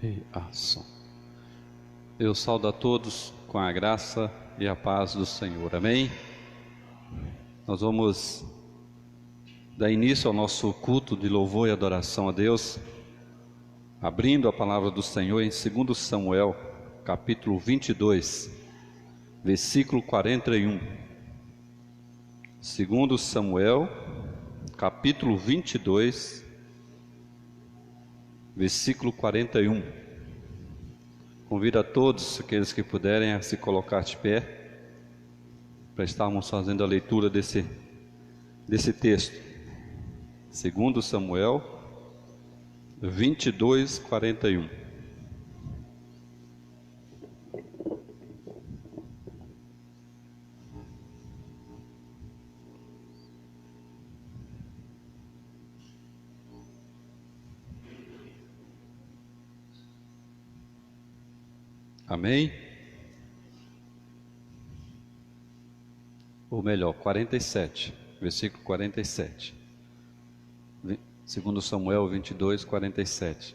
e ação. Eu saúdo a todos com a graça e a paz do Senhor. Amém? Nós vamos dar início ao nosso culto de louvor e adoração a Deus, abrindo a palavra do Senhor em 2 Samuel, capítulo 22, versículo 41. 2 Samuel, capítulo 22, versículo 41. Convido a todos, aqueles que puderem, a se colocar de pé, para estarmos fazendo a leitura desse texto. 2 Samuel 22, 41. Amém? Ou melhor, 47, versículo 47. 2 Samuel 22, 47.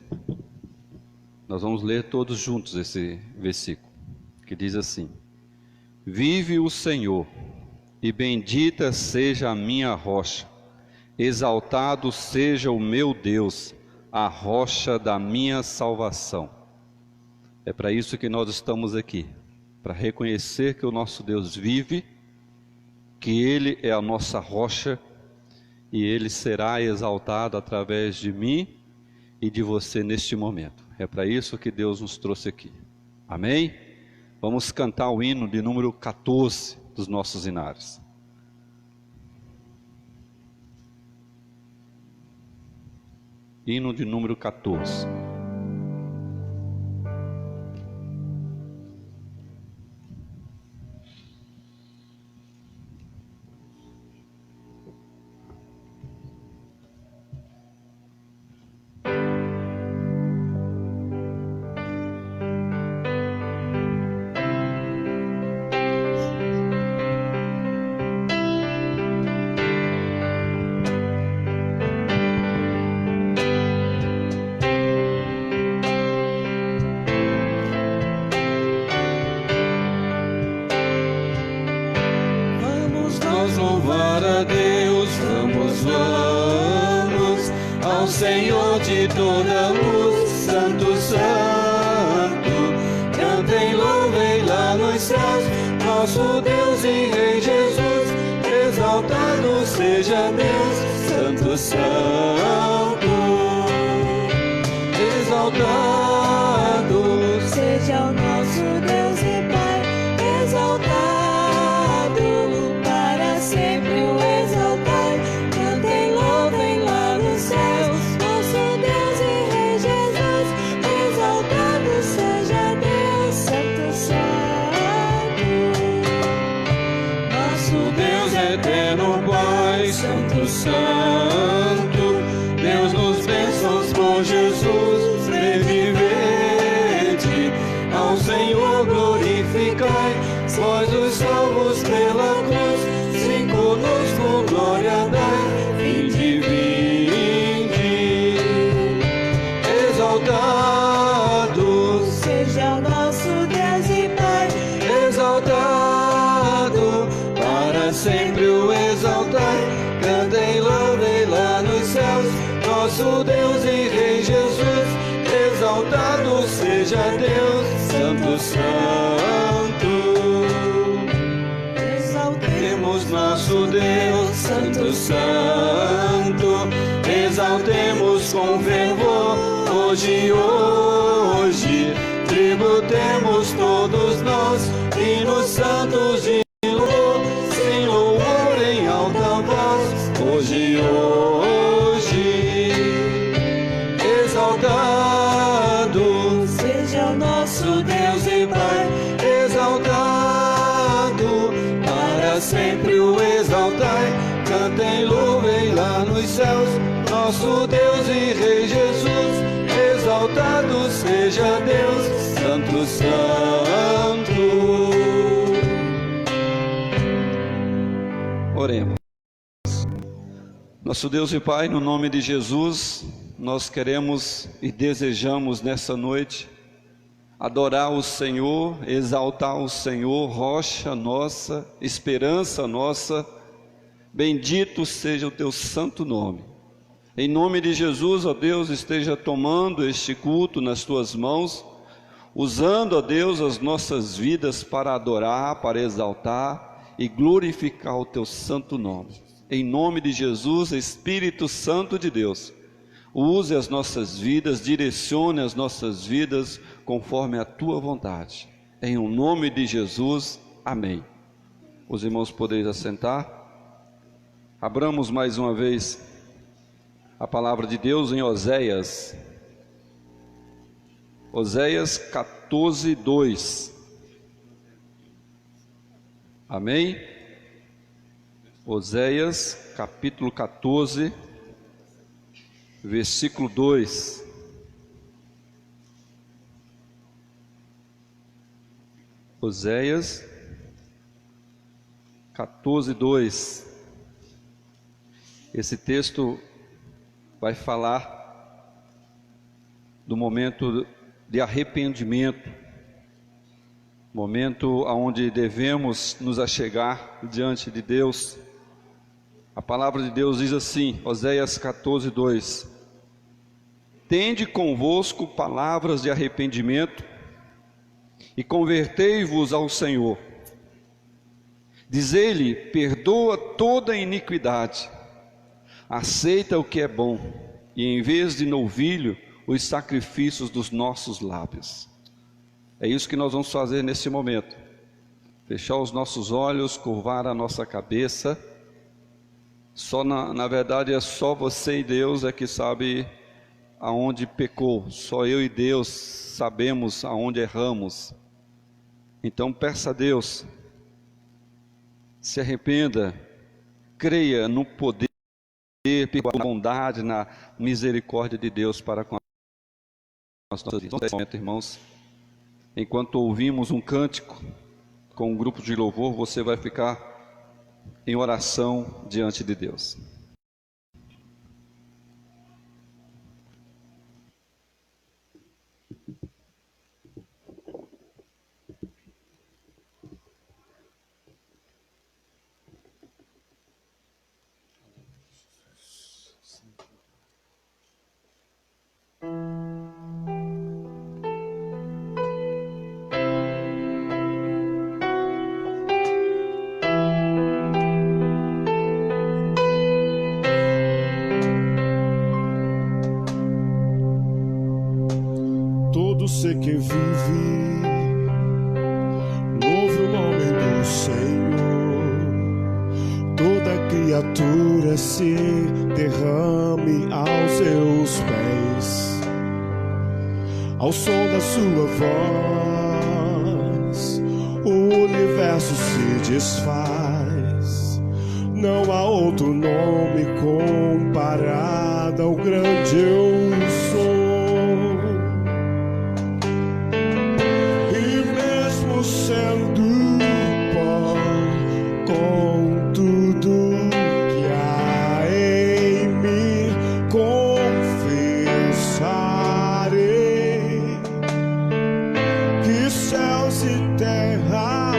Nós vamos ler todos juntos esse versículo, que diz assim: Vive o Senhor, e bendita seja a minha rocha, exaltado seja o meu Deus, a rocha da minha salvação. É para isso que nós estamos aqui, para reconhecer que o nosso Deus vive, que Ele é a nossa rocha, e Ele será exaltado através de mim e de você neste momento. É para isso que Deus nos trouxe aqui. Amém? Vamos cantar o hino de número 14 dos nossos hinários. Hino de número 14. Senhor de toda luz, Santo, Santo, cantem, louvem lá nos céus, nosso Deus e Rei Jesus, exaltado seja Deus, Santo, Santo, exaltado seja o nosso Deus e Pai, exaltado para sempre o exaltar, cantem, louvem lá nos céus, Santo, Santo, Deus nos bênçãos por Jesus, revivente, ao Senhor glorificai, vós os salvos pela cruz, sim conosco glória dai, vinde, exaltado seja o nosso Deus e Pai, exaltado para sempre o exaltai, cantem, louvem lá nos céus, nosso Deus e Rei Jesus, exaltado seja Deus, Santo, Santo, exaltemos nosso Deus, Santo, Santo, exaltemos com fervor, hoje, tributemos todos nós, hinos santos de hoje, exaltado seja o nosso Deus e Pai, exaltado para sempre o exaltai, cantem, louvem lá nos céus, nosso Deus e Rei Jesus, exaltado seja Deus, Santo, Santo. Oremos. Nosso Deus e Pai, no nome de Jesus, nós queremos e desejamos nessa noite adorar o Senhor, exaltar o Senhor, rocha nossa, esperança nossa. Bendito seja o teu santo nome. Em nome de Jesus, ó Deus, esteja tomando este culto nas tuas mãos, usando, ó Deus, as nossas vidas para adorar, para exaltar e glorificar o teu santo nome. Em nome de Jesus, Espírito Santo de Deus, use as nossas vidas, direcione as nossas vidas conforme a tua vontade. Em o nome de Jesus, amém. Os irmãos podeis assentar. Abramos mais uma vez a palavra de Deus em Oséias. Oséias 14, 2. Amém? Oséias capítulo 14, versículo 2. Oséias 14, 2. Esse texto vai falar do momento de arrependimento, momento onde devemos nos achegar diante de Deus. A palavra de Deus diz assim, Oséias 14, 2: Tende convosco palavras de arrependimento e convertei-vos ao Senhor. Dizei-lhe: perdoa toda iniquidade, aceita o que é bom, e em vez de novilho, os sacrifícios dos nossos lábios. É isso que nós vamos fazer nesse momento. Fechar os nossos olhos, curvar a nossa cabeça. Na verdade é só você e Deus é que sabe aonde pecou. Só eu e Deus sabemos aonde erramos. Então peça a Deus, se arrependa, creia no poder, na bondade, na misericórdia de Deus para com as nossas vidas. Nesse momento, irmãos, enquanto ouvimos um cântico com um grupo de louvor, você vai ficar em oração diante de Deus. Todo ser que vive, louve o nome do Senhor. Toda criatura se derrame aos seus pés. Ao som da sua voz, o universo se desfaz. Não há outro nome comparado ao grande eu sou. Sendo pó, com tudo que há em mim, confessarei que céus e terra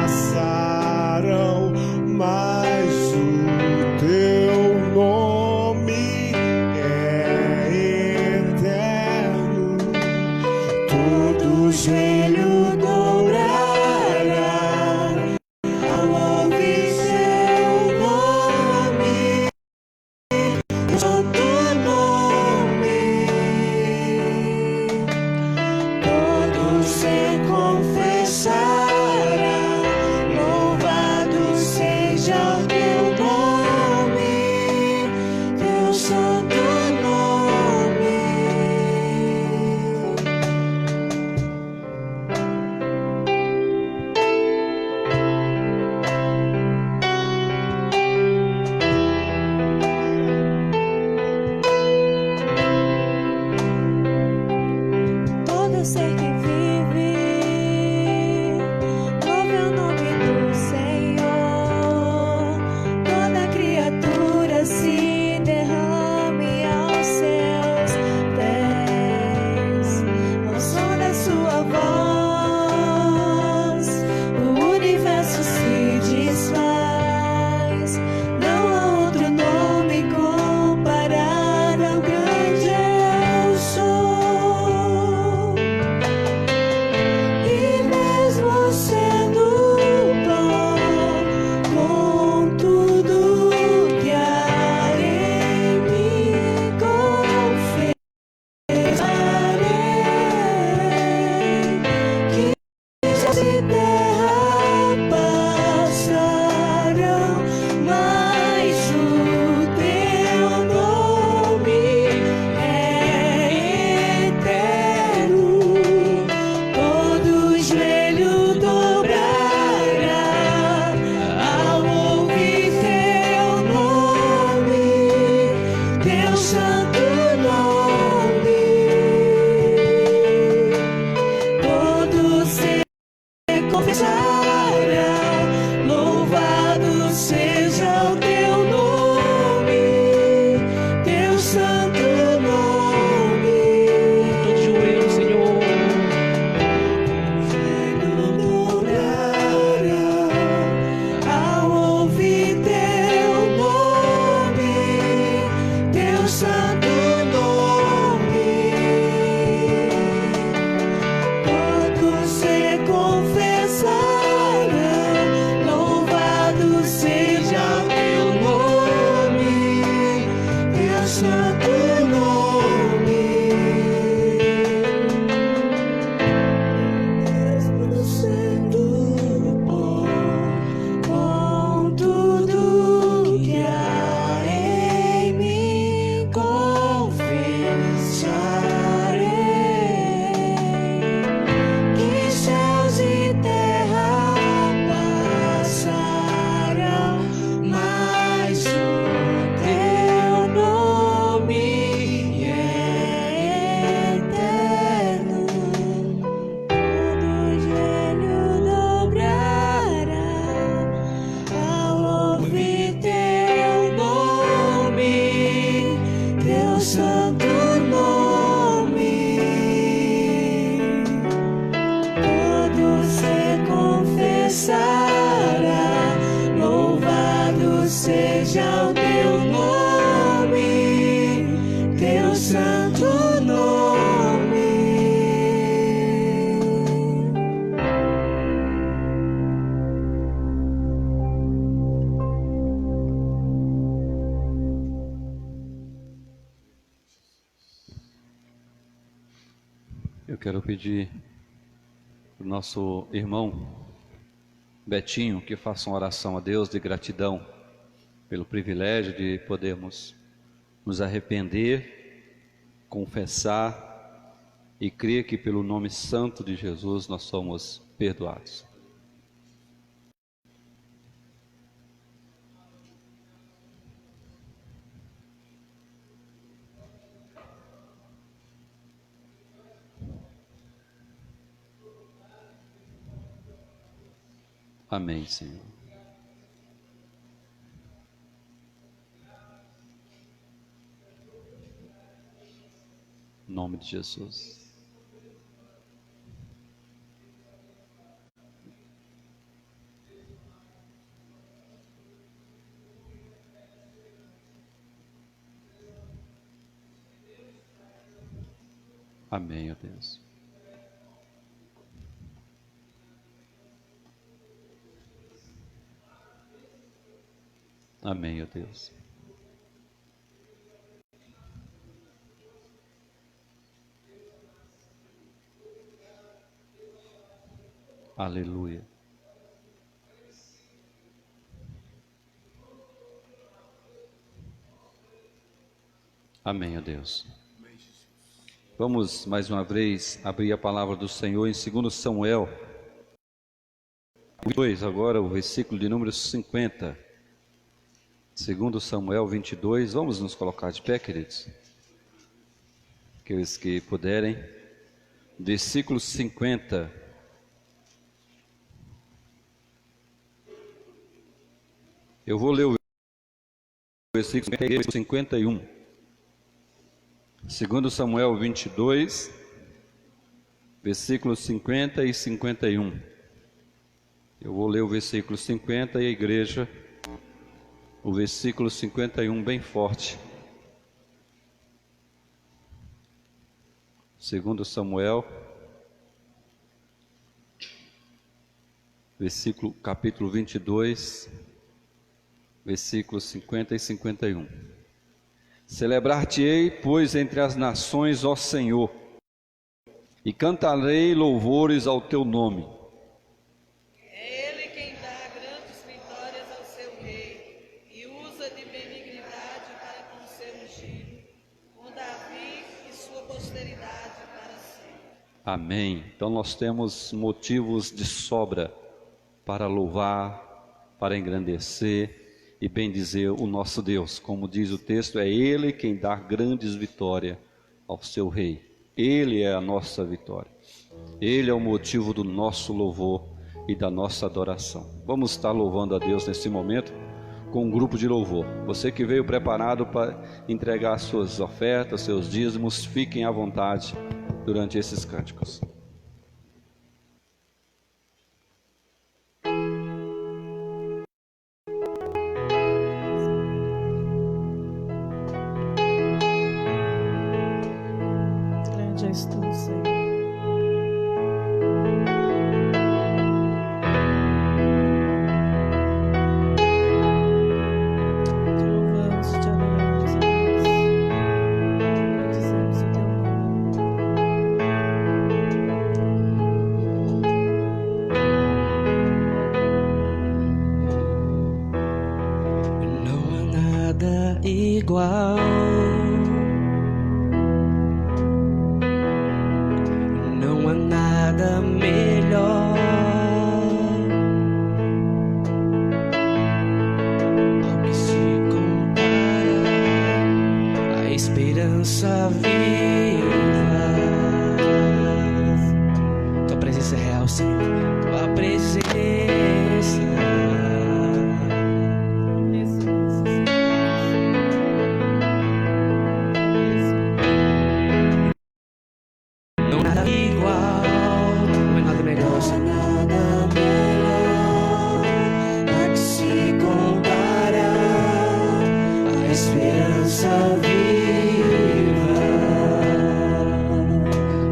passarão, mas o teu nome é eterno. Todo joelho confessarei louvado seja o teu nome, teu santo nome. Todo joelho, Senhor. Ao ouvir teu nome, teu santo nome, todos se confessarão, louvado seja o teu nome, teu santo nome. Mesmo sendo bom, com tudo que há em mim, confessarei que céus e terra passarão, mas o teu nome é eterno. Todo joelho dobrará ao ouvir teu nome, teu santo nome. Todos se confessará, louvado seja o teu nome, teu santo nome. Eu quero pedir para o nosso irmão Betinho que faça uma oração a Deus de gratidão pelo privilégio de podermos nos arrepender, confessar e crer que pelo nome santo de Jesus nós somos perdoados. Amém, Senhor. Em nome de Jesus. Amém, ó Deus. Amém, ó Deus. Aleluia. Amém, ó Deus. Vamos mais uma vez abrir a palavra do Senhor em 2 Samuel 2, agora o versículo de número 50. 2 Samuel 22, vamos nos colocar de pé, queridos? Aqueles que puderem. Versículo 50. Eu vou ler o versículo 51. 2 Samuel 22, versículos 50 e 51. Eu vou ler o versículo 50 e a igreja, o versículo 51 bem forte. 2 Samuel, capítulo 22, versículos 50 e 51. Celebrar-te-ei, pois, entre as nações, ó Senhor, e cantarei louvores ao teu nome. É Ele quem dá grandes vitórias ao seu rei e usa de benignidade para com o seu ungido, com Davi e sua posteridade para sempre. Amém. Então nós temos motivos de sobra para louvar, para engrandecer e bendizer o nosso Deus. Como diz o texto, é Ele quem dá grandes vitórias ao seu rei. Ele é a nossa vitória. Ele é o motivo do nosso louvor e da nossa adoração. Vamos estar louvando a Deus nesse momento com um grupo de louvor. Você que veio preparado para entregar suas ofertas, seus dízimos, fiquem à vontade durante esses cânticos. Grande és tu, Senhor. Te louvamos, te adoramos, ó Deus. Bendizemos o teu nome. Não há nada igual. Não há nada melhor. Ao que se compara a esperança viva. Tua presença é real, Senhor. Tua presença. Não há nada igual, não há nada melhor, Senhor. Nada melhor a que se compara a esperança viva.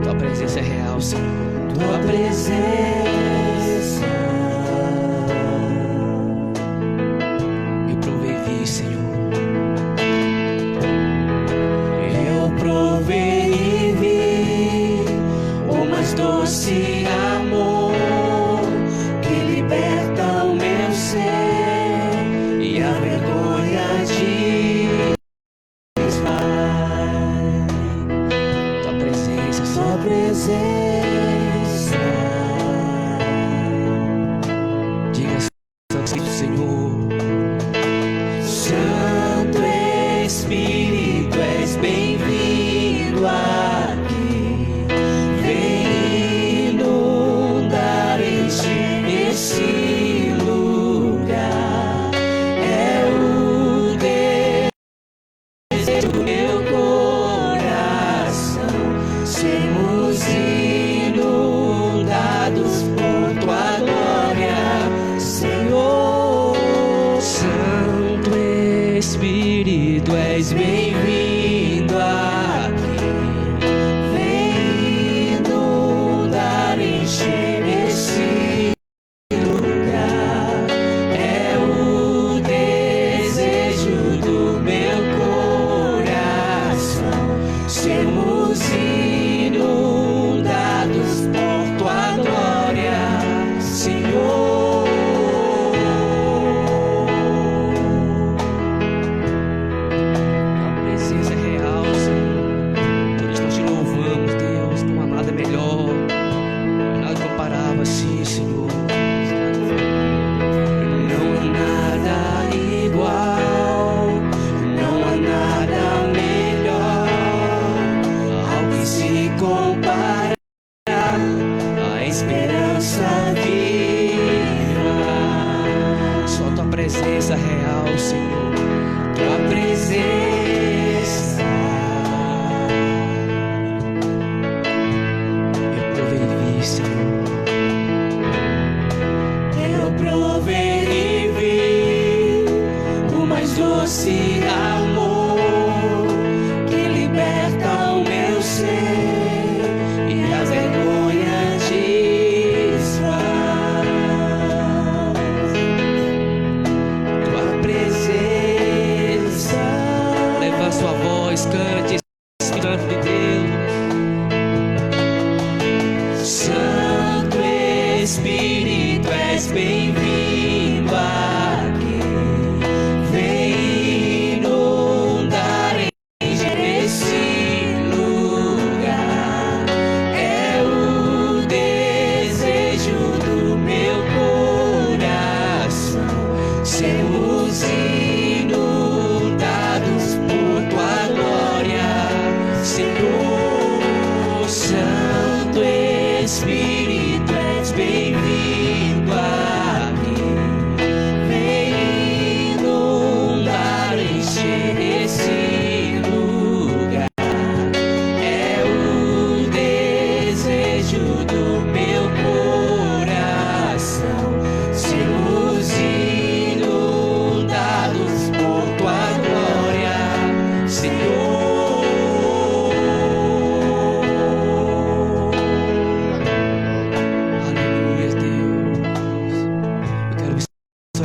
Tua presença é real, Senhor. Tua presença Eu provei e vi, Senhor. eu provei e vi o mais doce amor que liberta o meu ser e a vergonha desfaz. Tua presença, Sua Senhor. presença. Diga Santo Senhor. Santo Espírito, és bem-vindo aqui. Vem inundar, encher esse lugar. É o desejo do meu coração. Sermos inundados por tua glória, Senhor. Santo Espírito, és Bem-vindo aqui. Vem inundar, encher esse lugar. É o desejo do meu coração. Sermos inundados por tua glória, Senhor. Tua presença é real, Senhor. Por isso nós te louvamos, Deus. Não há nada melhor. Não há nada comparável assim, Senhor. Não há nada igual, não há nada melhor ao que se compara a esperança viva. Só tua presença real, Senhor. Tua presença. Eu provei e vi, Senhor. Eu provei e vi o mais doce amor que liberta o meu ser e a vergonha desfaz. Tua presença. Leva sua voz, cante esse canto de Deus. Santo Espírito, és bem-vindo aqui. Vem inundar, encher esse lugar. É o desejo do meu coração. Sermos inundados por tua glória, Senhor. Santo Espírito, és bem-vindo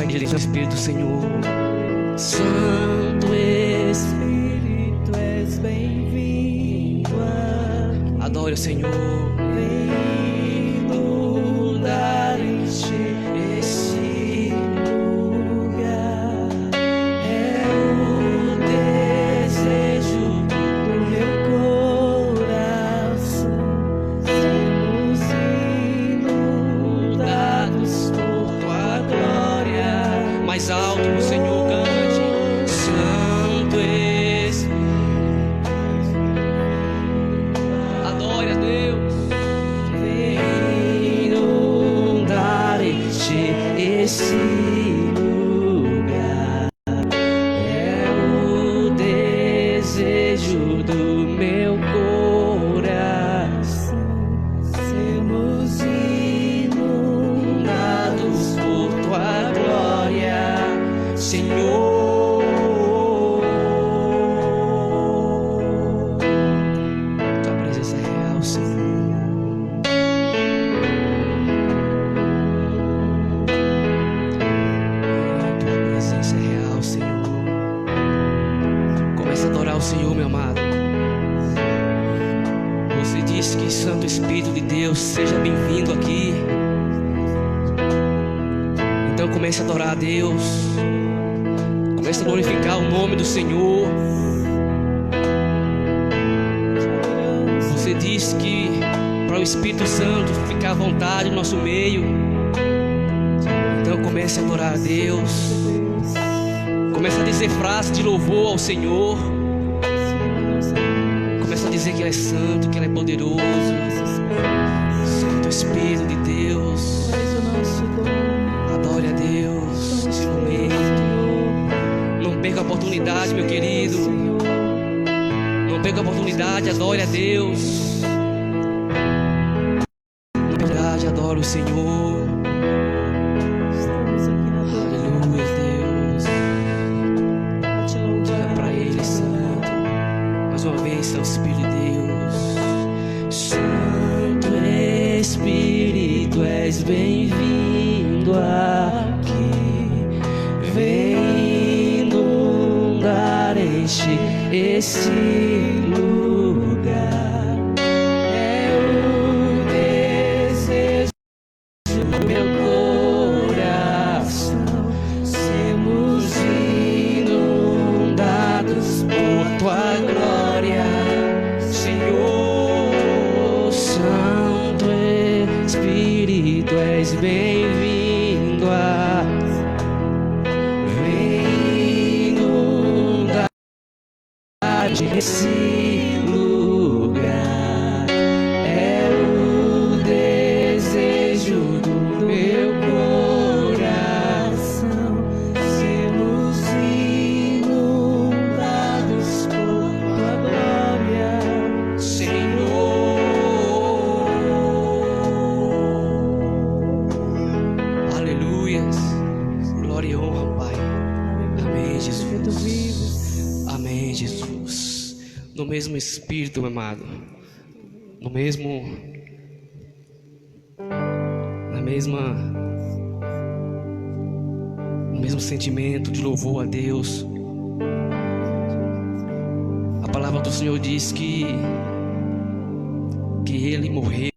abençoa a igreja do Espírito do Senhor. Santo Espírito, és bem-vindo aqui. adore o Senhor. Vem inundar, encher esse lugar. É o desejo do meu coração. Sermos inundados por tua glória. Mais alto o Senhor cante. Santo Espírito, adore a Deus. Vem inundar, encher esse lugar. É o desejo do meu coração. Sermos inundados por tua glória, Senhor. Tua presença é real, Senhor. Tua presença é real, Senhor. Comece a adorar o Senhor, meu amado. Você disse que Santo Espírito de Deus seja bem-vindo aqui. Então comece a adorar a Deus. Comece a glorificar o nome do Senhor. Você disse que para o Espírito Santo ficar à vontade no nosso meio. Então comece a adorar a Deus. Comece a dizer frases de louvor ao Senhor. Comece a dizer que Ele é santo, que Ele é poderoso. Santo Espírito de Deus, adore a Deus nesse momento. Não perca a oportunidade, meu querido. Não perca a oportunidade, adore a Deus. Na verdade, adore o Senhor. Aleluia, Deus. Diga para Ele, Santo. Mais uma vez, Santo Espírito de Deus. Santo Espírito, és bem-vindo aqui. Vem inundar, enche esse lugar. É o desejo do meu coração. Sermos inundados por tua glória, Senhor. Santo Espírito, és bem-vindo aqui. Vem inundar esse lugar. É o desejo do meu coração. Sermos inundados por tua glória, Senhor. Aleluias. Glória e honra, Pai. Amém, Jesus. Amém, Jesus. No mesmo Espírito, meu amado. No mesmo sentimento de louvor a Deus. A palavra do Senhor diz que Ele morreu,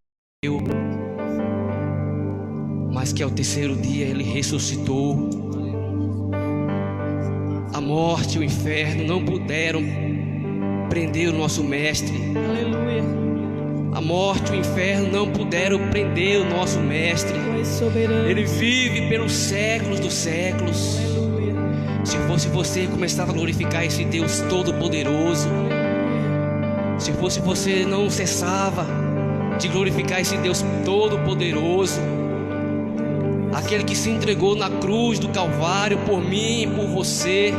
mas que ao terceiro dia Ele ressuscitou. A morte e o inferno não puderam prender o nosso mestre. Aleluia. A morte e o inferno não puderam prender o nosso mestre. Tu és soberano. Ele vive pelos séculos dos séculos. Aleluia. Se fosse você, começava a glorificar esse Deus todo-poderoso. Se fosse você, não cessava de glorificar esse Deus todo-poderoso. Aquele que se entregou na cruz do Calvário por mim e por você.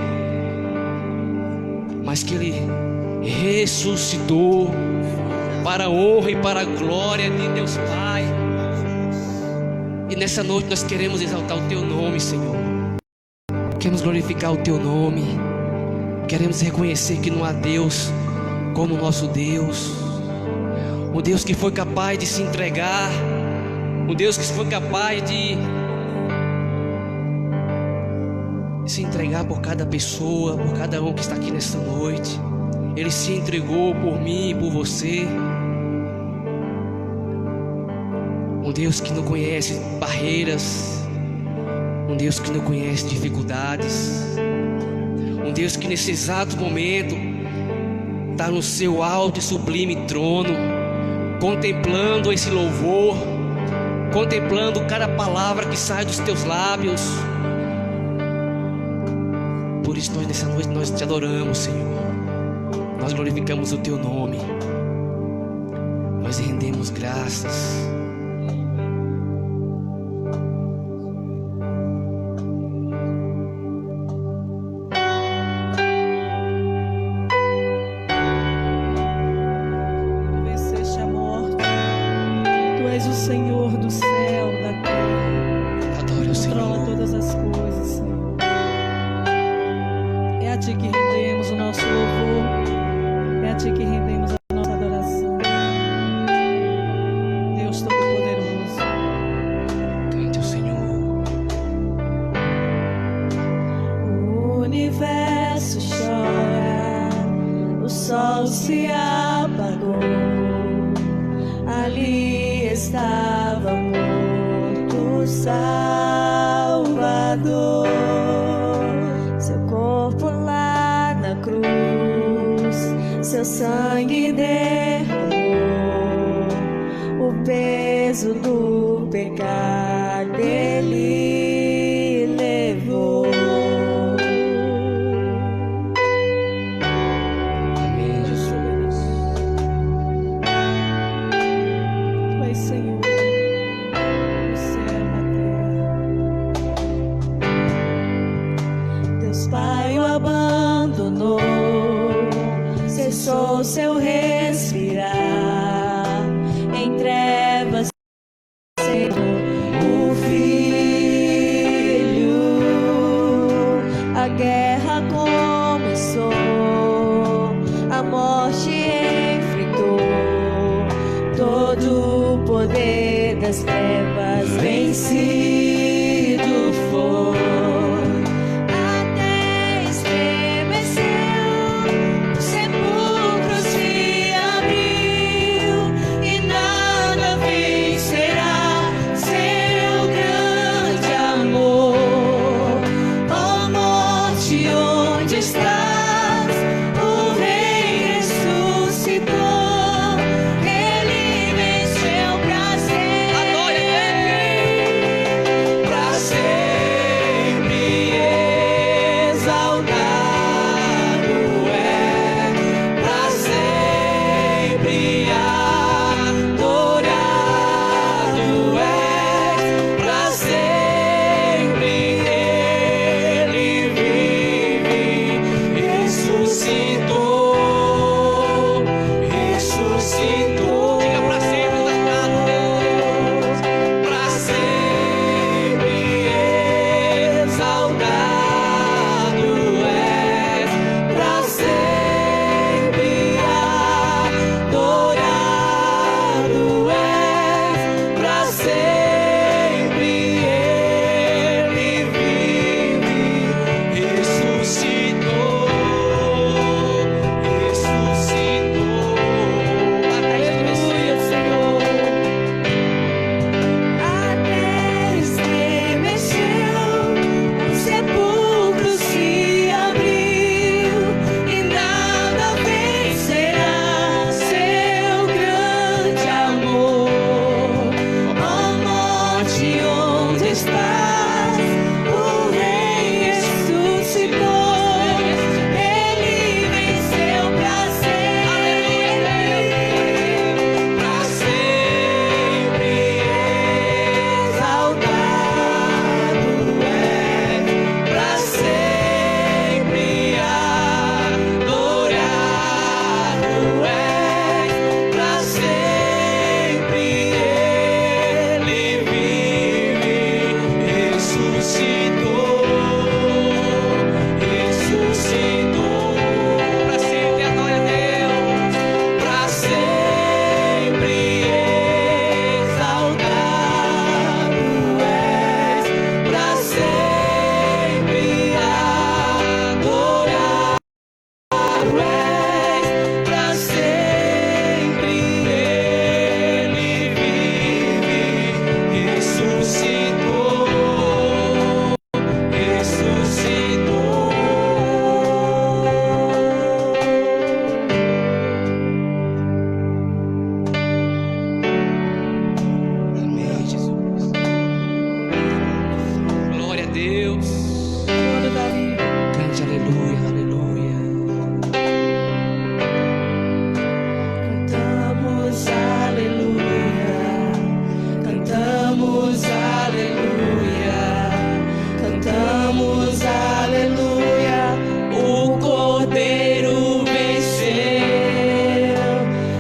Mas que Ele ressuscitou para a honra e para a glória de Deus Pai. E nessa noite nós queremos exaltar o Teu nome, Senhor. Queremos glorificar o Teu nome. Queremos reconhecer que não há Deus como o nosso Deus. O Deus que foi capaz de se entregar. O Deus que foi capaz de se entregar por cada pessoa, por cada um que está aqui nesta noite. Ele se entregou por mim e por você. Um Deus que não conhece barreiras, um Deus que não conhece dificuldades, um Deus que nesse exato momento está no seu alto e sublime trono, contemplando esse louvor, contemplando cada palavra que sai dos teus lábios. Por isso nós nessa noite nós te adoramos, Senhor. Nós glorificamos o teu nome. Nós rendemos graças. Venceste a morte. Tu és o Senhor do céu, da terra. Adore o Controla Senhor. todas as coisas, Senhor. É a Ti que rendemos o nosso louvor. É a Ti que rendemos a nossa adoração. Deus Todo-Poderoso. Cante ao Senhor. O universo chora, o sol se apagou. Ali estava morto o Salvador. Seu corpo lá na cruz, seu sangue derramou. O peso do pecado ele levou. Amém, Jesus. Tu és Senhor, no céu e na terra. Deus Pai o abandonou, cessou seu respirar. Em trevas, Senhor, o Filho. A guerra começou, a morte enfrentou. Todo o poder das trevas vencido foi. Até estremeceu, o sepulcro se abriu e nada vencerá seu grande amor. Ó morte, onde estás? O Rei ressuscitou. Ele venceu pra sempre, pra sempre exaltado é, pra sempre adorado é, pra sempre ele vive, ressuscitou, ressuscitou. Diga para sempre exaltado Deus. Pra sempre exaltado és, pra sempre adorado és, pra sempre ele vive, ressuscitou, ressuscitou. Aleluia, Senhor. Até estremeceu, o sepulcro se abriu e nada vencerá seu grande amor. Ó morte, onde estás? O Rei ressuscitou. Ele venceu pra sempre, pra sempre exaltado é, pra sempre adorado é, pra sempre ele vive, Deus. Cante aleluia, aleluia. Cantamos aleluia, cantamos aleluia, cantamos aleluia. O Cordeiro venceu.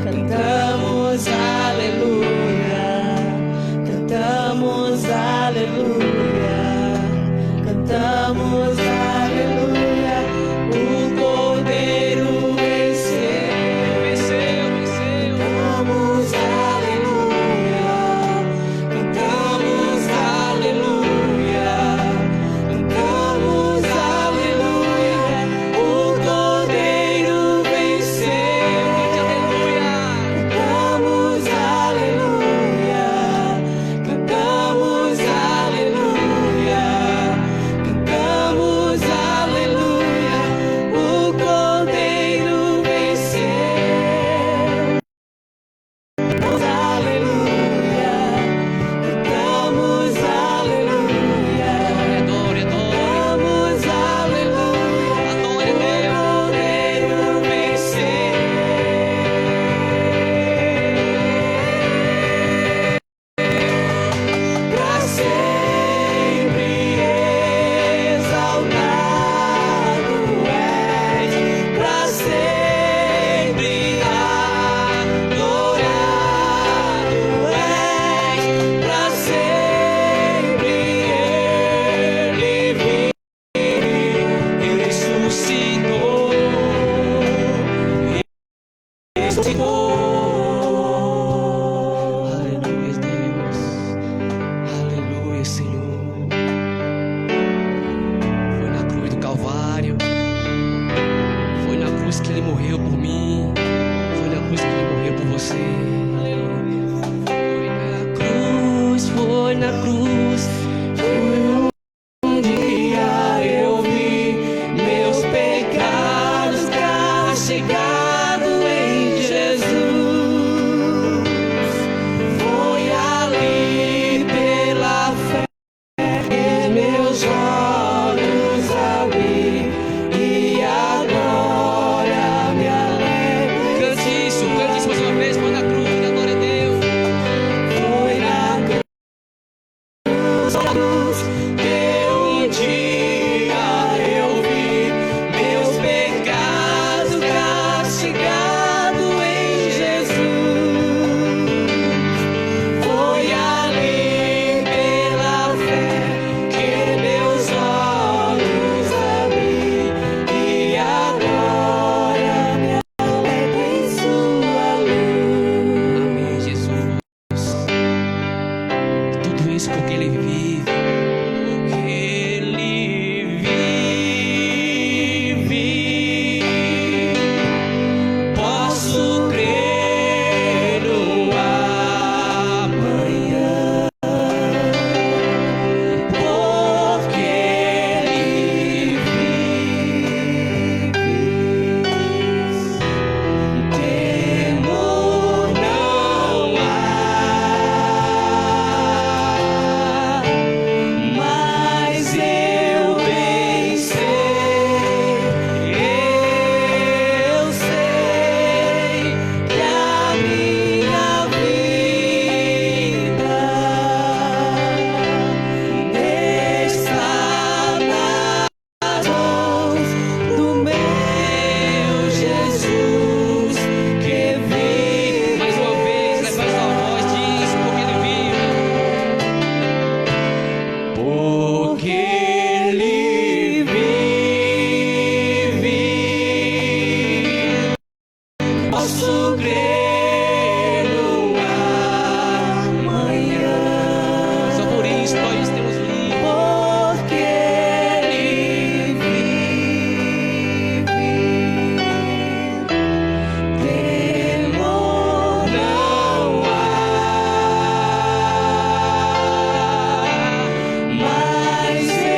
Cantamos aleluia, cantamos aleluia, cantamos aleluia. O Cordeiro venceu. Venceu, venceu. Cantamos aleluia, cantamos aleluia, cantamos aleluia. O Cordeiro venceu. Cantamos aleluia, cantamos aleluia, cantamos aleluia. O Cordeiro venceu. Cantamos aleluia, cantamos aleluia, Adore, adore, cantamos aleluia. adore O Deus. Cordeiro venceu. Pra sempre exaltado és, pra sempre adorado és, pra sempre Ele vive e ressuscitou. Aleluia, Deus. Aleluia, Senhor. Foi na cruz do Calvário. Foi na cruz que Ele morreu por mim. Foi na cruz que Ele morreu por você. Aleluia. Foi na cruz, foi na cruz. Um dia eu vi meus pecados castigados em Jesus. Foi ali pela fé que meus olhos abri e agora me alegro. Cante isso mais uma vez. Foi na cruz, adore a Deus. Foi na cruz que um dia eu vi meus pecados castigados em Jesus. Foi ali pela fé que meus olhos abri e agora me alegro em sua luz. Amém, Jesus. Tudo isso porque Ele vive. Porque Ele vive, posso crer no amanhã. Porque Ele vive, temor não há. Mas eu bem sei, eu sei que a minha vida está nas mãos do meu Jesus que vive. Mais uma vez, levanta a voz, diz porque Ele vive. Porque Ele vive, posso crer no amanhã. Só por isso nós temos livre. Porque Ele vive, temor não há. Mas eu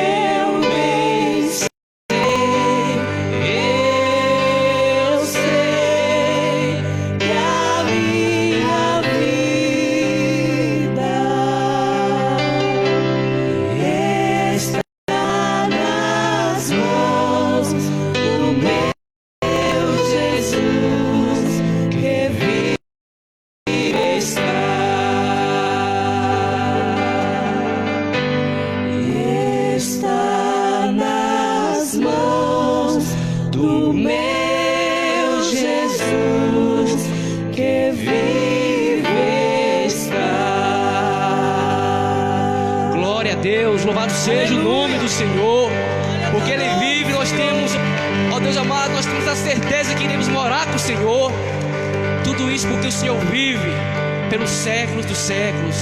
Glória a Deus, louvado seja o nome do Senhor, porque Ele vive. Nós temos, ó Deus amado, nós temos a certeza que iremos morar com o Senhor. Tudo isso porque o Senhor vive pelos séculos dos séculos,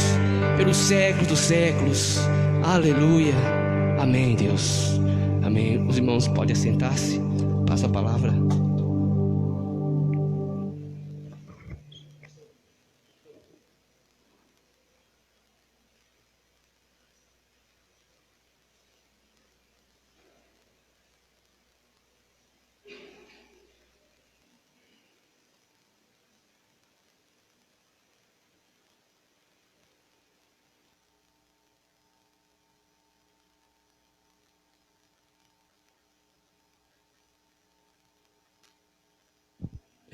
pelos séculos dos séculos. Aleluia. Amém, Deus. Amém. Os irmãos podem assentar-se. Passa a palavra.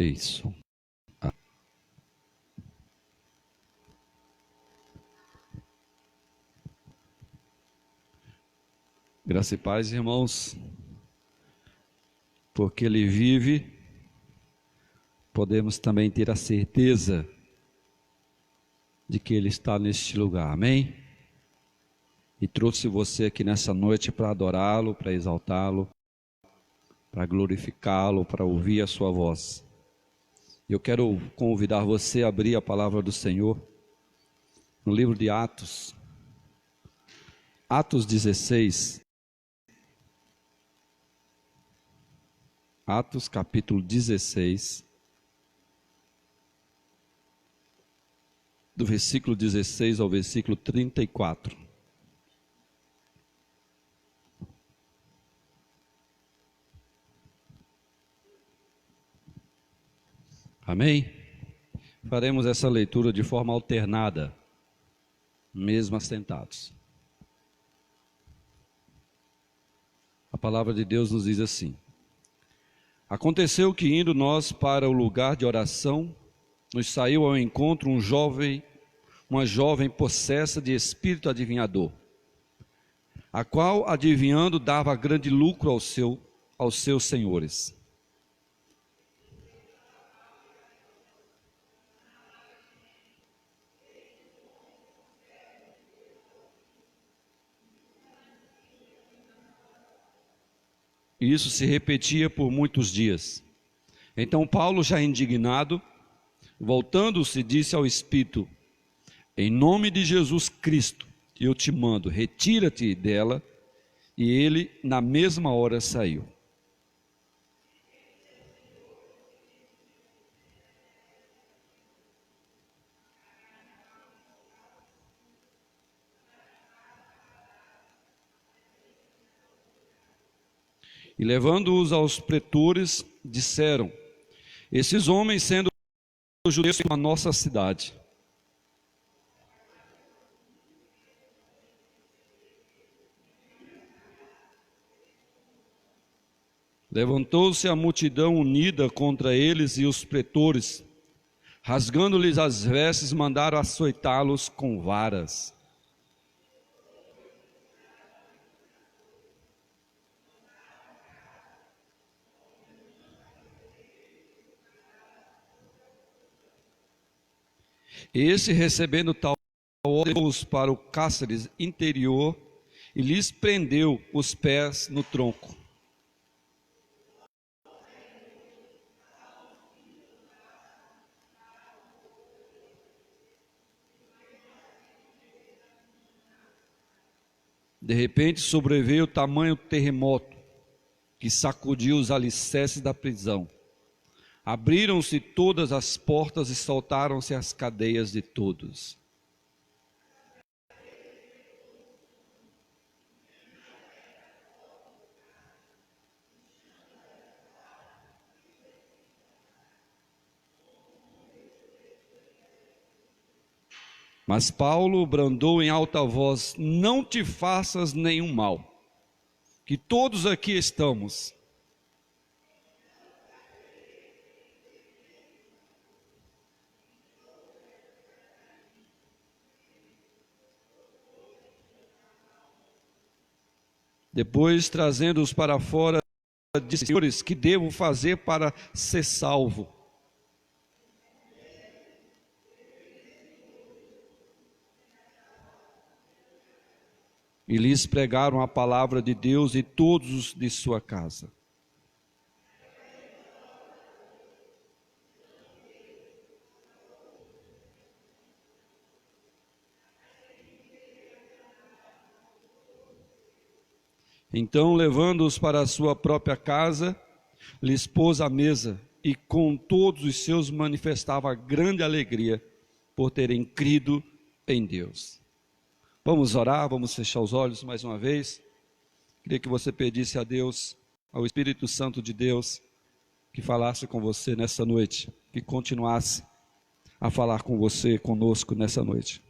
Isso. Graça e paz, irmãos. Porque Ele vive, podemos também ter a certeza de que Ele está neste lugar, amém? E trouxe você aqui nessa noite para adorá-lo, para exaltá-lo, para glorificá-lo, para ouvir a sua voz. Eu quero convidar você a abrir a palavra do Senhor no livro de Atos, Atos 16, Atos capítulo 16, do versículo 16 ao versículo 34. Amém? Faremos essa leitura de forma alternada, mesmo assentados. A palavra de Deus nos diz assim: Aconteceu que, indo nós para o lugar de oração, nos saiu ao encontro uma jovem possessa de espírito adivinhador, a qual, adivinhando, dava grande lucro aos seus senhores. E isso se repetia por muitos dias. Então Paulo, já indignado, voltando-se, disse ao Espírito: Em nome de Jesus Cristo, eu te mando, retira-te dela. E ele, na mesma hora, saiu. E levando-os aos pretores, disseram: Esses homens, sendo judeus, a nossa cidade. Levantou-se a multidão unida contra eles, e os pretores, rasgando-lhes as vestes, mandaram açoitá-los com varas. Esse, recebendo tal ordem, levou-os para o cárcere interior e lhes prendeu os pés no tronco. De repente sobreveio tamanho terremoto que sacudiu os alicerces da prisão. Abriram-se todas as portas e soltaram-se as cadeias de todos. Mas Paulo bradou em alta voz: Não te faças nenhum mal, que todos aqui estamos. Depois, trazendo-os para fora, disse: Senhores, que devo fazer para ser salvo? E lhes pregaram a palavra de Deus e todos os de sua casa. Então, levando-os para a sua própria casa, lhes pôs à mesa, e com todos os seus manifestava grande alegria por terem crido em Deus. Vamos orar, vamos fechar os olhos mais uma vez. Queria que você pedisse a Deus, ao Espírito Santo de Deus, que falasse com você nessa noite, que continuasse a falar com você, conosco nessa noite.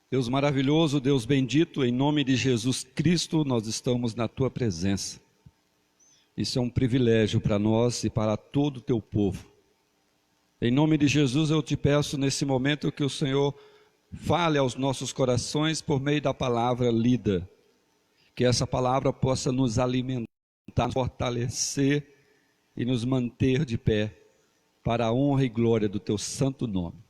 Deus maravilhoso, Deus bendito, em nome de Jesus Cristo, nós estamos na Tua presença. Isso é um privilégio para nós e para todo o Teu povo. Em nome de Jesus eu te peço nesse momento que o Senhor fale aos nossos corações por meio da palavra lida. Que essa palavra possa nos alimentar, fortalecer e nos manter de pé para a honra e glória do Teu santo nome.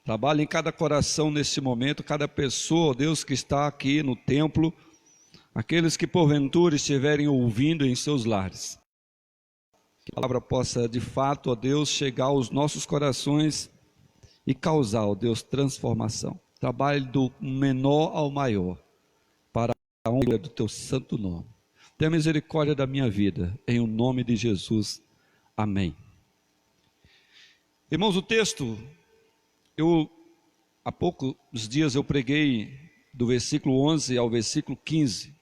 Trabalhe em cada coração neste momento, cada pessoa, Deus, que está aqui no templo, aqueles que porventura estiverem ouvindo em seus lares. Que a palavra possa de fato, ó Deus, chegar aos nossos corações e causar, ó Deus, transformação. Trabalhe do menor ao maior, para a honra do Teu santo nome. Tenha misericórdia da minha vida, em o nome de Jesus. Amém. Irmãos, o texto... há poucos dias eu preguei do versículo 11 ao versículo 15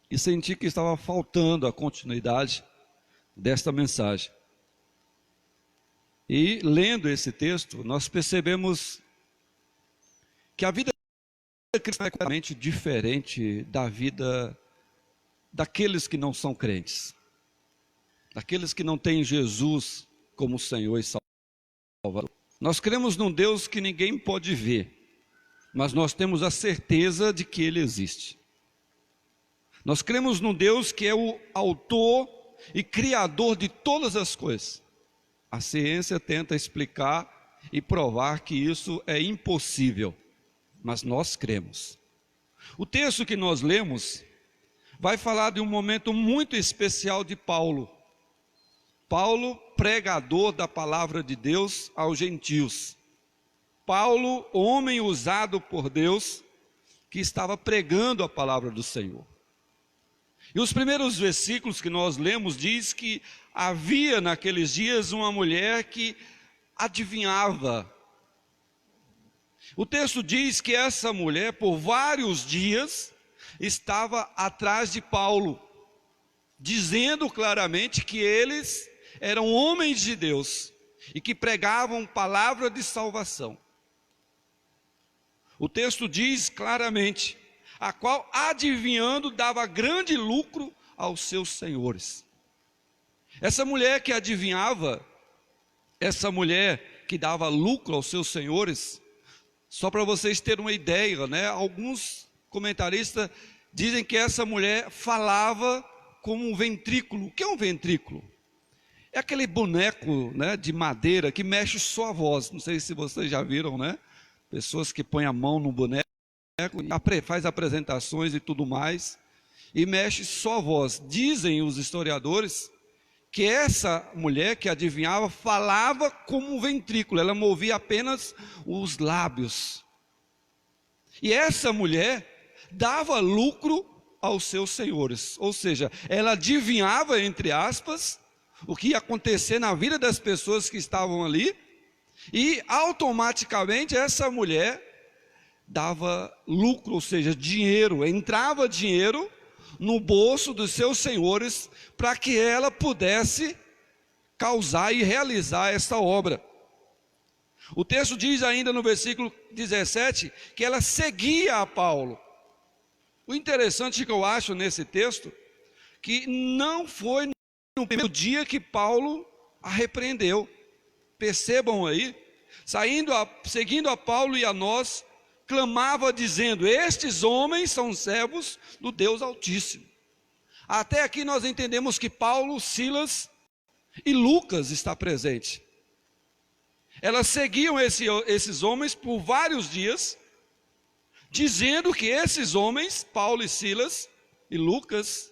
e senti que estava faltando a continuidade desta mensagem. E lendo esse texto, nós percebemos que a vida cristã é completamente diferente da vida daqueles que não são crentes, daqueles que não têm Jesus como Senhor e Salvador. Nós cremos num Deus que ninguém pode ver, mas nós temos a certeza de que Ele existe. Nós cremos num Deus que é o autor e criador de todas as coisas. A ciência tenta explicar e provar que isso é impossível, mas nós cremos. O texto que nós lemos vai falar de um momento muito especial de Paulo. Paulo, pregador da palavra de Deus aos gentios. Paulo, homem usado por Deus, que estava pregando a palavra do Senhor. E os primeiros versículos que nós lemos diz que havia naqueles dias uma mulher que adivinhava. O texto diz que essa mulher, por vários dias, estava atrás de Paulo, dizendo claramente que eles eram homens de Deus e que pregavam palavra de salvação. O texto diz claramente, a qual adivinhando dava grande lucro aos seus senhores. Essa mulher que adivinhava, essa mulher que dava lucro aos seus senhores, só para vocês terem uma ideia, né? Alguns comentaristas dizem que essa mulher falava como um ventrículo. O que é um ventrículo? É aquele boneco, né, de madeira que mexe só a voz. Não sei se vocês já viram, né? Pessoas que põem a mão no boneco, faz apresentações e tudo mais, e mexe só a voz. Dizem os historiadores que essa mulher que adivinhava falava como um ventrículo, ela movia apenas os lábios. E essa mulher dava lucro aos seus senhores, ou seja, ela adivinhava, entre aspas, o que ia acontecer na vida das pessoas que estavam ali, e automaticamente essa mulher dava lucro, ou seja, dinheiro, entrava dinheiro no bolso dos seus senhores para que ela pudesse causar e realizar essa obra. O texto diz ainda no versículo 17 que ela seguia a Paulo. O interessante que eu acho nesse texto, que não foi no primeiro dia que Paulo a repreendeu. Percebam aí, seguindo a Paulo e a nós, clamava dizendo: estes homens são servos do Deus Altíssimo. Até aqui nós entendemos que Paulo, Silas e Lucas está presente. Elas seguiam esses homens por vários dias, dizendo que esses homens, Paulo e Silas e Lucas,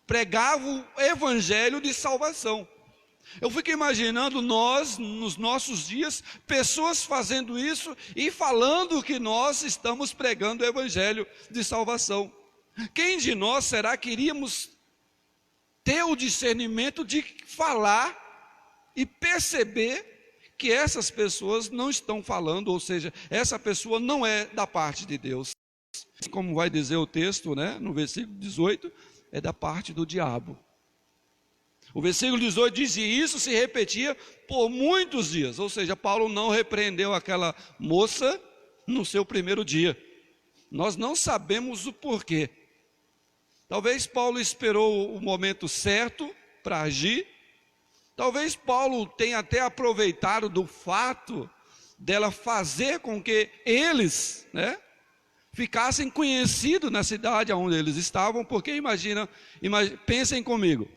pregavam o evangelho de salvação. Eu fico imaginando nós, nos nossos dias, pessoas fazendo isso e falando que nós estamos pregando o evangelho de salvação. Quem de nós será que iríamos ter o discernimento de falar e perceber que essas pessoas não estão falando, ou seja, essa pessoa não é da parte de Deus? Como vai dizer o texto, né, no versículo 18, é da parte do diabo. O versículo 18 diz: e isso se repetia por muitos dias. Ou seja, Paulo não repreendeu aquela moça no seu primeiro dia. Nós não sabemos o porquê. Talvez Paulo esperou o momento certo para agir. Talvez Paulo tenha até aproveitado do fato dela fazer com que eles, né, ficassem conhecidos na cidade onde eles estavam. Porque pensem comigo,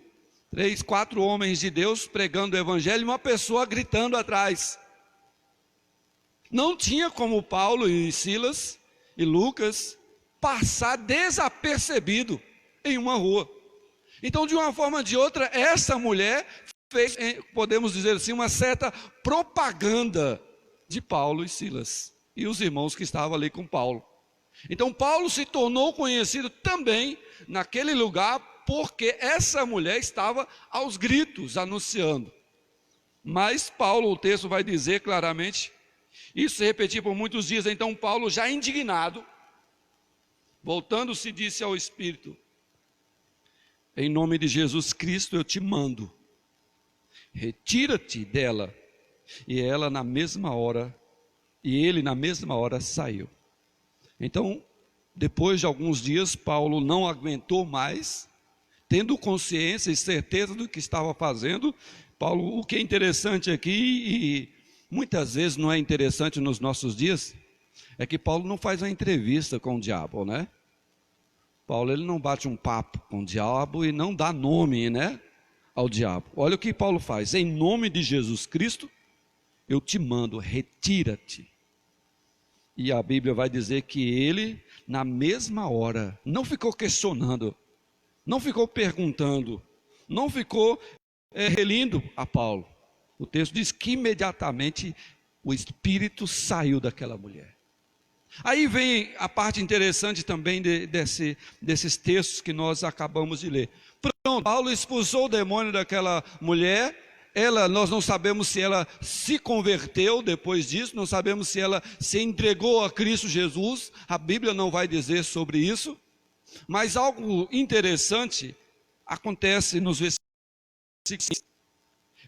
3, 4 homens de Deus pregando o evangelho e uma pessoa gritando atrás. Não tinha como Paulo e Silas e Lucas passar desapercebido em uma rua. Então, de uma forma ou de outra, essa mulher fez, podemos dizer assim, uma certa propaganda de Paulo e Silas e os irmãos que estavam ali com Paulo. Então Paulo se tornou conhecido também naquele lugar, porque essa mulher estava aos gritos anunciando. Mas Paulo, o texto vai dizer claramente, isso se repetiu por muitos dias. Então Paulo, já indignado, voltando-se, disse ao Espírito: em nome de Jesus Cristo eu te mando, retira-te dela. E ela na mesma hora, e ele na mesma hora saiu. Então, depois de alguns dias, Paulo não aguentou mais, tendo consciência e certeza do que estava fazendo. Paulo, o que é interessante aqui, e muitas vezes não é interessante nos nossos dias, é que Paulo não faz uma entrevista com o diabo, né? Paulo, ele não bate um papo com o diabo e não dá nome, né, ao diabo. Olha o que Paulo faz: em nome de Jesus Cristo eu te mando, retira-te. E a Bíblia vai dizer que ele, na mesma hora, não ficou questionando, não ficou perguntando, não ficou relindo a Paulo. O texto diz que imediatamente o espírito saiu daquela mulher. Aí vem a parte interessante também desses textos que nós acabamos de ler. Pronto, Paulo expulsou o demônio daquela mulher. Nós não sabemos se ela se converteu depois disso, não sabemos se ela se entregou a Cristo Jesus, a Bíblia não vai dizer sobre isso, mas algo interessante acontece nos versículos.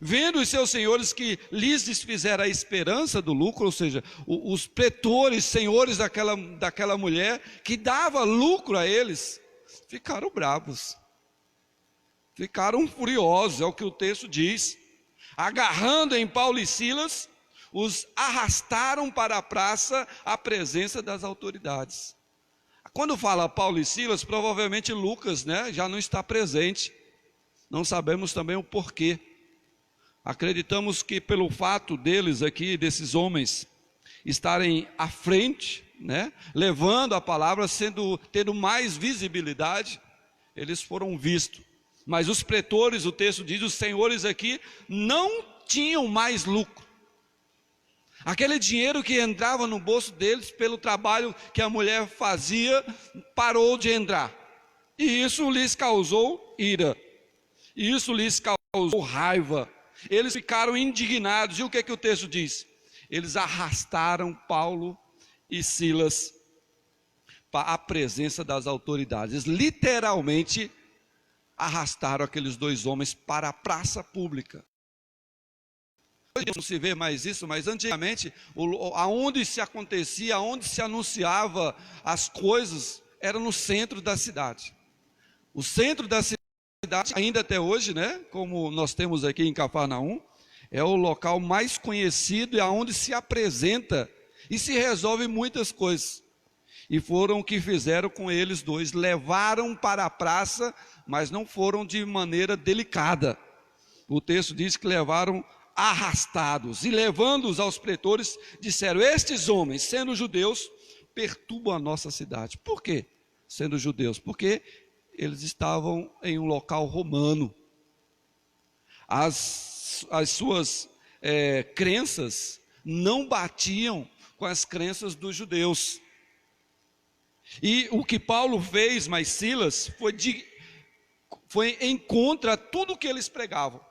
Vendo os seus senhores que lhes desfizeram a esperança do lucro, ou seja, os pretores, senhores daquela mulher, que dava lucro a eles, ficaram bravos, ficaram furiosos, é o que o texto diz. Agarrando em Paulo e Silas, os arrastaram para a praça à presença das autoridades. Quando fala Paulo e Silas, provavelmente Lucas, né, já não está presente. Não sabemos também o porquê. Acreditamos que pelo fato deles aqui, desses homens, estarem à frente, né, levando a palavra, tendo mais visibilidade, eles foram vistos. Mas os pretores, o texto diz, os senhores aqui não tinham mais lucro. Aquele dinheiro que entrava no bolso deles pelo trabalho que a mulher fazia, parou de entrar. E isso lhes causou ira. E isso lhes causou raiva. Eles ficaram indignados. E o que é que o texto diz? Eles arrastaram Paulo e Silas para a presença das autoridades. Literalmente arrastaram aqueles dois homens para a praça pública. Hoje não se vê mais isso, mas antigamente, aonde se acontecia, aonde se anunciava as coisas, era no centro da cidade. O centro da cidade, ainda até hoje, né, como nós temos aqui em Cafarnaum, é o local mais conhecido e aonde se apresenta e se resolvem muitas coisas. E foram o que fizeram com eles dois, levaram para a praça, mas não foram de maneira delicada. O texto diz que levaram arrastados, e levando-os aos pretores, disseram: estes homens, sendo judeus, perturbam a nossa cidade. Por quê? Sendo judeus, porque eles estavam em um local romano. As suas crenças não batiam com as crenças dos judeus. E o que Paulo fez, mas Silas, foi em contra de tudo que eles pregavam,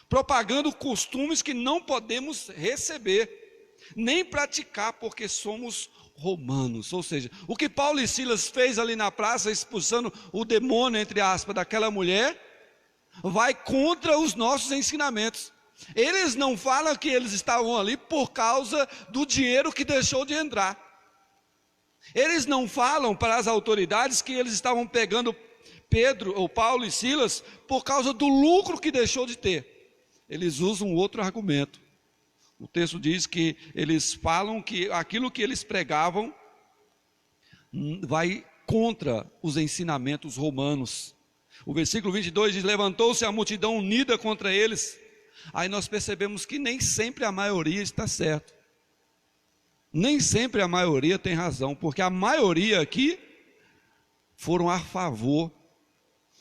propagando costumes que não podemos receber, nem praticar, porque somos romanos. Ou seja, o que Paulo e Silas fez ali na praça, expulsando o demônio, entre aspas, daquela mulher, vai contra os nossos ensinamentos. Eles não falam que eles estavam ali por causa do dinheiro que deixou de entrar. Eles não falam para as autoridades que eles estavam pegando Pedro ou Paulo e Silas por causa do lucro que deixou de ter. Eles usam outro argumento. O texto diz que eles falam que aquilo que eles pregavam vai contra os ensinamentos romanos. O versículo 22 diz: levantou-se a multidão unida contra eles. Aí nós percebemos que nem sempre a maioria está certo. Nem sempre a maioria tem razão, porque a maioria aqui foram a favor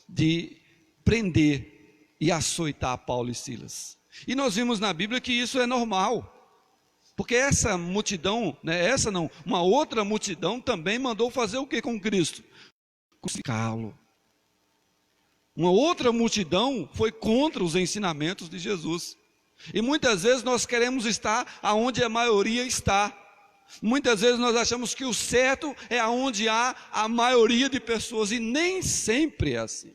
de prender e açoitar Paulo e Silas. E nós vimos na Bíblia que isso é normal, porque essa multidão, uma outra multidão também mandou fazer o que com Cristo? Crucificá-lo. Uma outra multidão foi contra os ensinamentos de Jesus. E muitas vezes nós queremos estar aonde a maioria está. Muitas vezes nós achamos que o certo é aonde há a maioria de pessoas, e nem sempre é assim.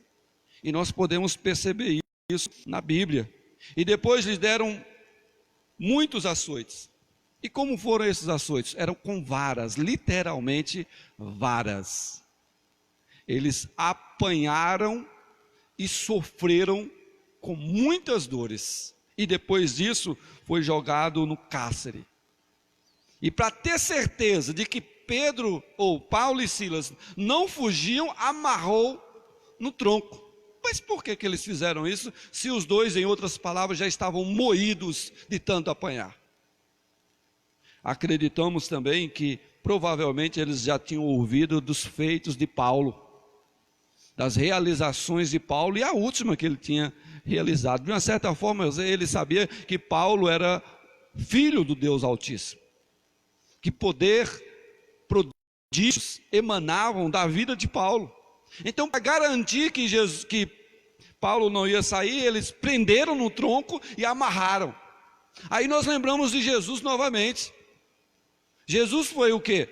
E nós podemos perceber isso na Bíblia. E depois lhes deram muitos açoites. E como foram esses açoites? Eram com varas, literalmente varas. Eles apanharam e sofreram com muitas dores. E depois disso foi jogado no cárcere. E para ter certeza de que Pedro ou Paulo e Silas não fugiam, amarrou no tronco. Mas por que eles fizeram isso, se os dois, em outras palavras, já estavam moídos de tanto apanhar? Acreditamos também que provavelmente eles já tinham ouvido dos feitos de Paulo, das realizações de Paulo, e a última que ele tinha realizado. De uma certa forma, ele sabia que Paulo era filho do Deus Altíssimo, que poder, prodígios emanavam da vida de Paulo. Então, para garantir que Paulo não ia sair, eles prenderam no tronco e amarraram. Aí nós lembramos de Jesus novamente. Jesus foi o quê?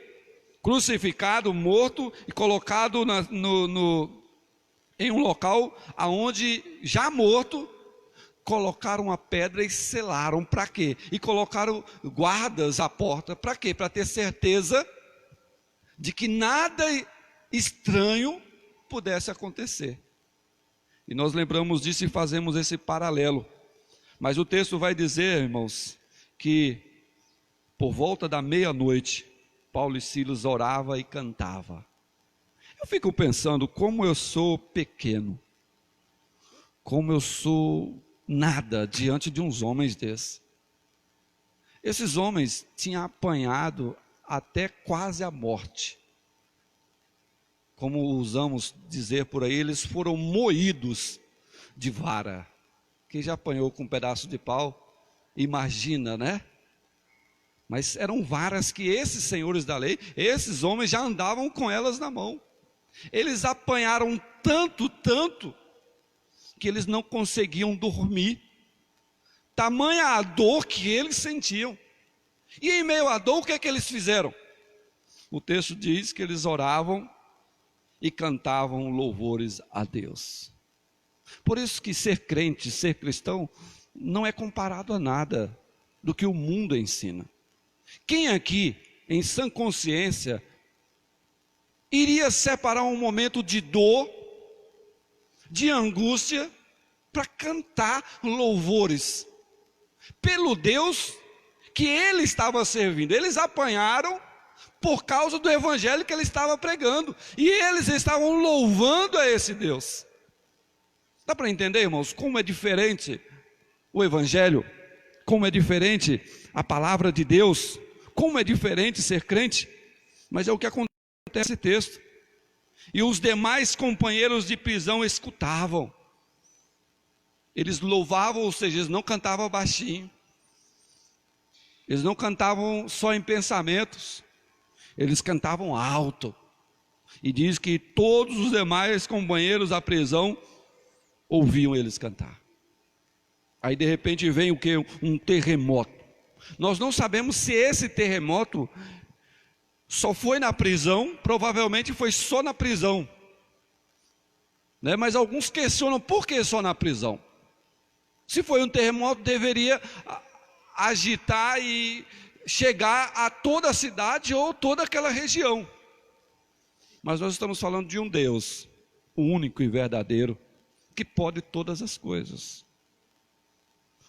Crucificado, morto e colocado em um local aonde, já morto, colocaram uma pedra e selaram. Para quê? E colocaram guardas à porta. Para quê? Para ter certeza de que nada estranho pudesse acontecer. E nós lembramos disso e fazemos esse paralelo. Mas o texto vai dizer, irmãos, que por volta da meia-noite, Paulo e Silas orava e cantava. Eu fico pensando como eu sou pequeno, como eu sou nada diante de uns homens desses. Esses homens tinham apanhado até quase a morte. Como usamos dizer por aí, eles foram moídos de vara. Quem já apanhou com um pedaço de pau, imagina, né? Mas eram varas que esses senhores da lei, esses homens já andavam com elas na mão. Eles apanharam tanto, que eles não conseguiam dormir. Tamanha a dor que eles sentiam. E em meio à dor, o que é que eles fizeram? O texto diz que eles oravam e cantavam louvores a Deus. Por isso que ser crente, ser cristão, não é comparado a nada do que o mundo ensina. Quem aqui, em sã consciência, iria separar um momento de dor, de angústia, para cantar louvores pelo Deus que ele estava servindo. Eles apanharam por causa do evangelho que ele estava pregando, e eles estavam louvando a esse Deus. Dá para entender, irmãos, como é diferente o evangelho, como é diferente a palavra de Deus, como é diferente ser crente? Mas é o que acontece nesse texto. E os demais companheiros de prisão escutavam. Eles louvavam, ou seja, eles não cantavam baixinho. Eles não cantavam só em pensamentos. Eles cantavam alto. E diz que todos os demais companheiros da prisão ouviam eles cantar. Aí de repente vem o que? Um terremoto. Nós não sabemos se esse terremoto só foi na prisão, provavelmente foi só na prisão, né? Mas alguns questionam por que só na prisão. Se foi um terremoto, deveria agitar e chegar a toda a cidade ou toda aquela região. Mas nós estamos falando de um Deus, o único e verdadeiro, que pode todas as coisas.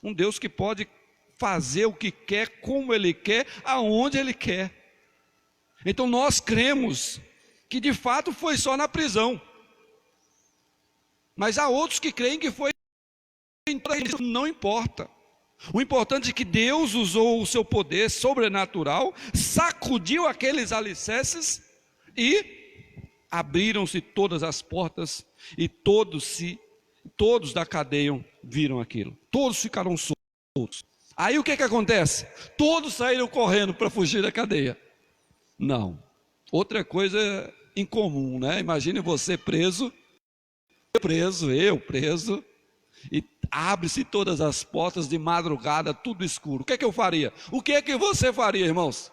Um Deus que pode fazer o que quer, como Ele quer, aonde Ele quer. Então nós cremos que de fato foi só na prisão. Mas há outros que creem que foi em toda a região. Não importa. O importante é que Deus usou o seu poder sobrenatural, sacudiu aqueles alicerces e abriram-se todas as portas e todos da cadeia viram aquilo. Todos ficaram soltos. Aí o que acontece? Todos saíram correndo para fugir da cadeia. Não. Outra coisa incomum, né? Imagine você preso, eu preso, e abre-se todas as portas de madrugada, tudo escuro. O que é que eu faria? O que é que você faria, irmãos?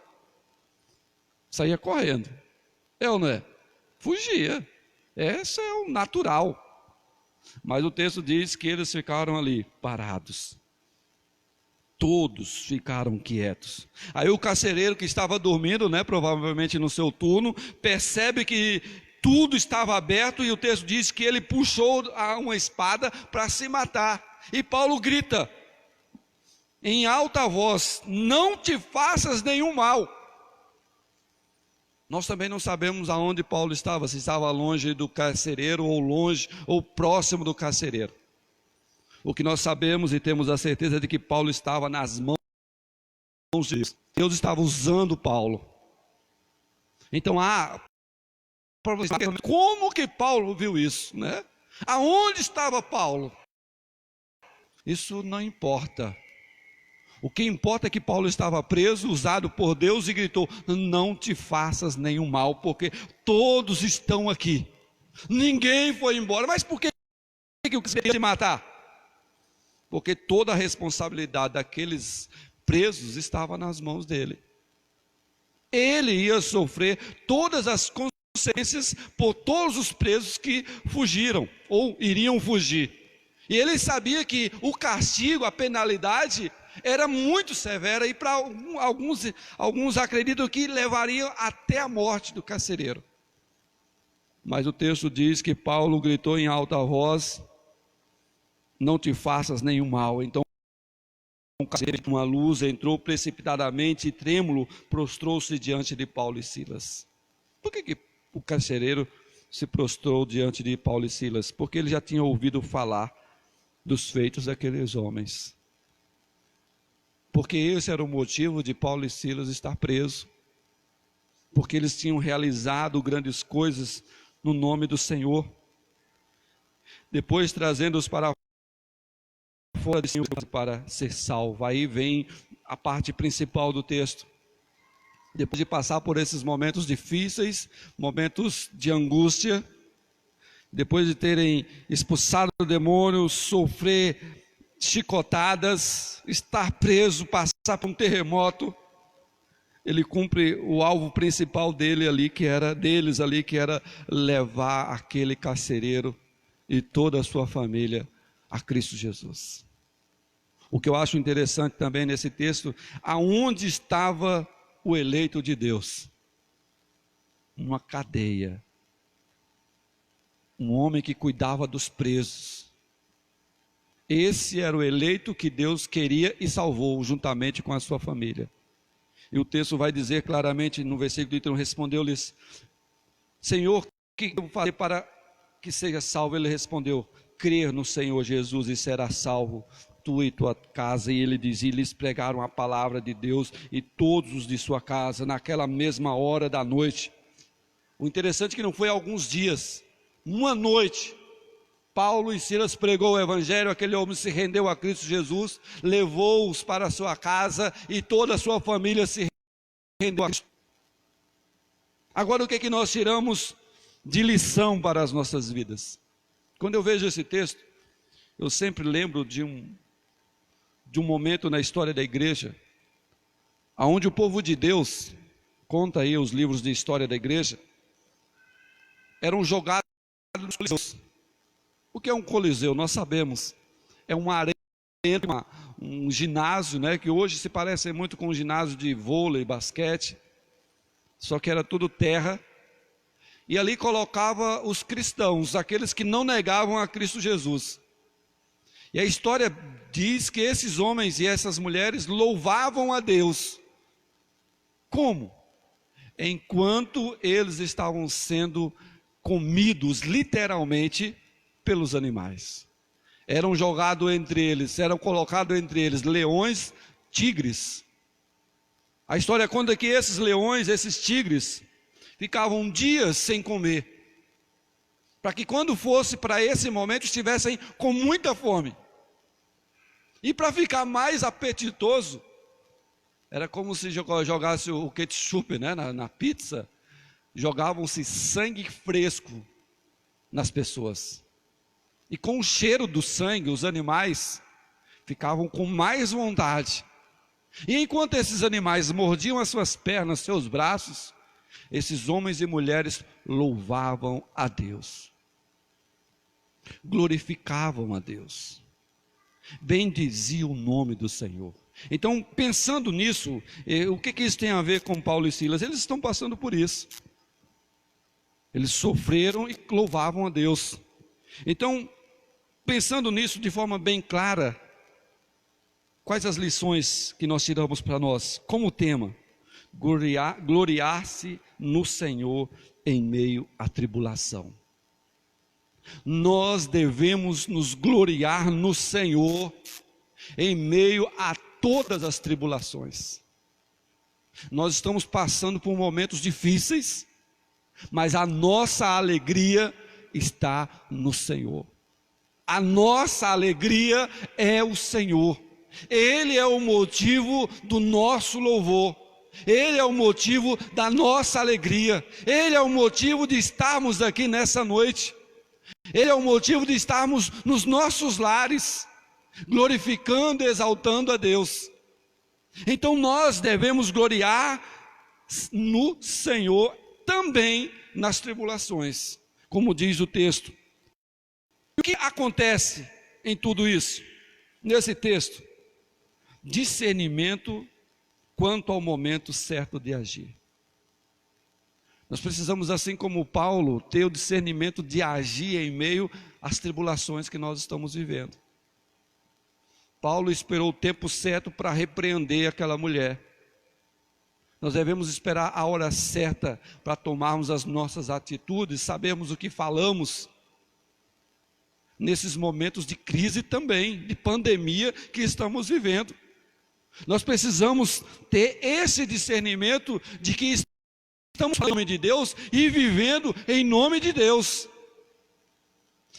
Saía correndo. É ou não é? Fugia. Esse é o natural. Mas o texto diz que eles ficaram ali, parados. Todos ficaram quietos. Aí o carcereiro que estava dormindo, né, provavelmente no seu turno, percebe que tudo estava aberto e o texto diz que ele puxou uma espada para se matar. E Paulo grita em alta voz: não te faças nenhum mal. Nós também não sabemos aonde Paulo estava, se estava longe do carcereiro ou longe ou próximo do carcereiro. O que nós sabemos e temos a certeza de que Paulo estava nas mãos de Deus. Deus estava usando Paulo. Então como que Paulo viu isso, né? Aonde estava Paulo? Isso não importa. O que importa é que Paulo estava preso, usado por Deus, e gritou: não te faças nenhum mal, porque todos estão aqui. Ninguém foi embora. Mas por que eu queria te matar? Porque toda a responsabilidade daqueles presos estava nas mãos dele. Ele ia sofrer todas as consequências por todos os presos que fugiram ou iriam fugir. E ele sabia que o castigo, a penalidade, era muito severa e para alguns acreditam que levariam até a morte do carcereiro. Mas o texto diz que Paulo gritou em alta voz: não te faças nenhum mal. Então o carcereiro, uma luz, entrou precipitadamente e trêmulo prostrou-se diante de Paulo e Silas. Por que o carcereiro se prostrou diante de Paulo e Silas? Porque ele já tinha ouvido falar dos feitos daqueles homens. Porque esse era o motivo de Paulo e Silas estar presos. Porque eles tinham realizado grandes coisas no nome do Senhor. Depois trazendo-os para fora de Senhor para ser salvo. Aí vem a parte principal do texto. Depois de passar por esses momentos difíceis, momentos de angústia, depois de terem expulsado o demônio, sofrer chicotadas, estar preso, passar por um terremoto, ele cumpre o alvo principal dele ali, que era levar aquele carcereiro e toda a sua família a Cristo Jesus. O que eu acho interessante também nesse texto, aonde estava o eleito de Deus? Uma cadeia. Um homem que cuidava dos presos. Esse era o eleito que Deus queria e salvou, juntamente com a sua família. E o texto vai dizer claramente no versículo 31, respondeu-lhes: Senhor, o que eu vou fazer para que seja salvo? Ele respondeu: crer no Senhor Jesus e será salvo, tu e tua casa. E ele dizia, e lhes pregaram a palavra de Deus e todos os de sua casa, naquela mesma hora da noite. O interessante é que não foi alguns dias, uma noite, Paulo e Silas pregou o evangelho, aquele homem se rendeu a Cristo Jesus, levou-os para a sua casa e toda a sua família se rendeu a Cristo. Agora, o que é que nós tiramos de lição para as nossas vidas? Quando eu vejo esse texto, eu sempre lembro de um momento na história da igreja, onde o povo de Deus, conta aí os livros de história da igreja, eram jogados nos coliseus. O que é um coliseu? Nós sabemos, é uma arena, um ginásio, né, que hoje se parece muito com um ginásio de vôlei, basquete, só que era tudo terra, e ali colocava os cristãos, aqueles que não negavam a Cristo Jesus. E a história diz que esses homens e essas mulheres louvavam a Deus. Como? Enquanto eles estavam sendo comidos, literalmente, pelos animais. Eram jogados entre eles, eram colocados entre eles leões, tigres. A história conta que esses leões, esses tigres, ficavam dias sem comer, para que quando fosse para esse momento estivessem com muita fome. E para ficar mais apetitoso, era como se jogasse o ketchup, né, na pizza, jogavam-se sangue fresco nas pessoas. E com o cheiro do sangue, os animais ficavam com mais vontade. E enquanto esses animais mordiam as suas pernas, seus braços, esses homens e mulheres louvavam a Deus, glorificavam a Deus, bendiziam o nome do Senhor. Então, pensando nisso, o que isso tem a ver com Paulo e Silas? Eles estão passando por isso. Eles sofreram e louvavam a Deus. Então, pensando nisso de forma bem clara, quais as lições que nós tiramos para nós? Como tema, gloriar-se no Senhor em meio à tribulação. Nós devemos nos gloriar no Senhor em meio a todas as tribulações. Nós estamos passando por momentos difíceis, mas a nossa alegria está no Senhor. A nossa alegria é o Senhor. Ele é o motivo do nosso louvor. Ele é o motivo da nossa alegria. Ele é o motivo de estarmos aqui nessa noite. Ele é o motivo de estarmos nos nossos lares, glorificando e exaltando a Deus. Então nós devemos gloriar no Senhor também nas tribulações, como diz o texto. O que acontece em tudo isso? Nesse texto, discernimento quanto ao momento certo de agir. Nós precisamos, assim como Paulo, ter o discernimento de agir em meio às tribulações que nós estamos vivendo. Paulo esperou o tempo certo para repreender aquela mulher. Nós devemos esperar a hora certa para tomarmos as nossas atitudes, sabermos o que falamos, nesses momentos de crise também, de pandemia que estamos vivendo. Nós precisamos ter esse discernimento de que estamos falando em nome de Deus e vivendo em nome de Deus.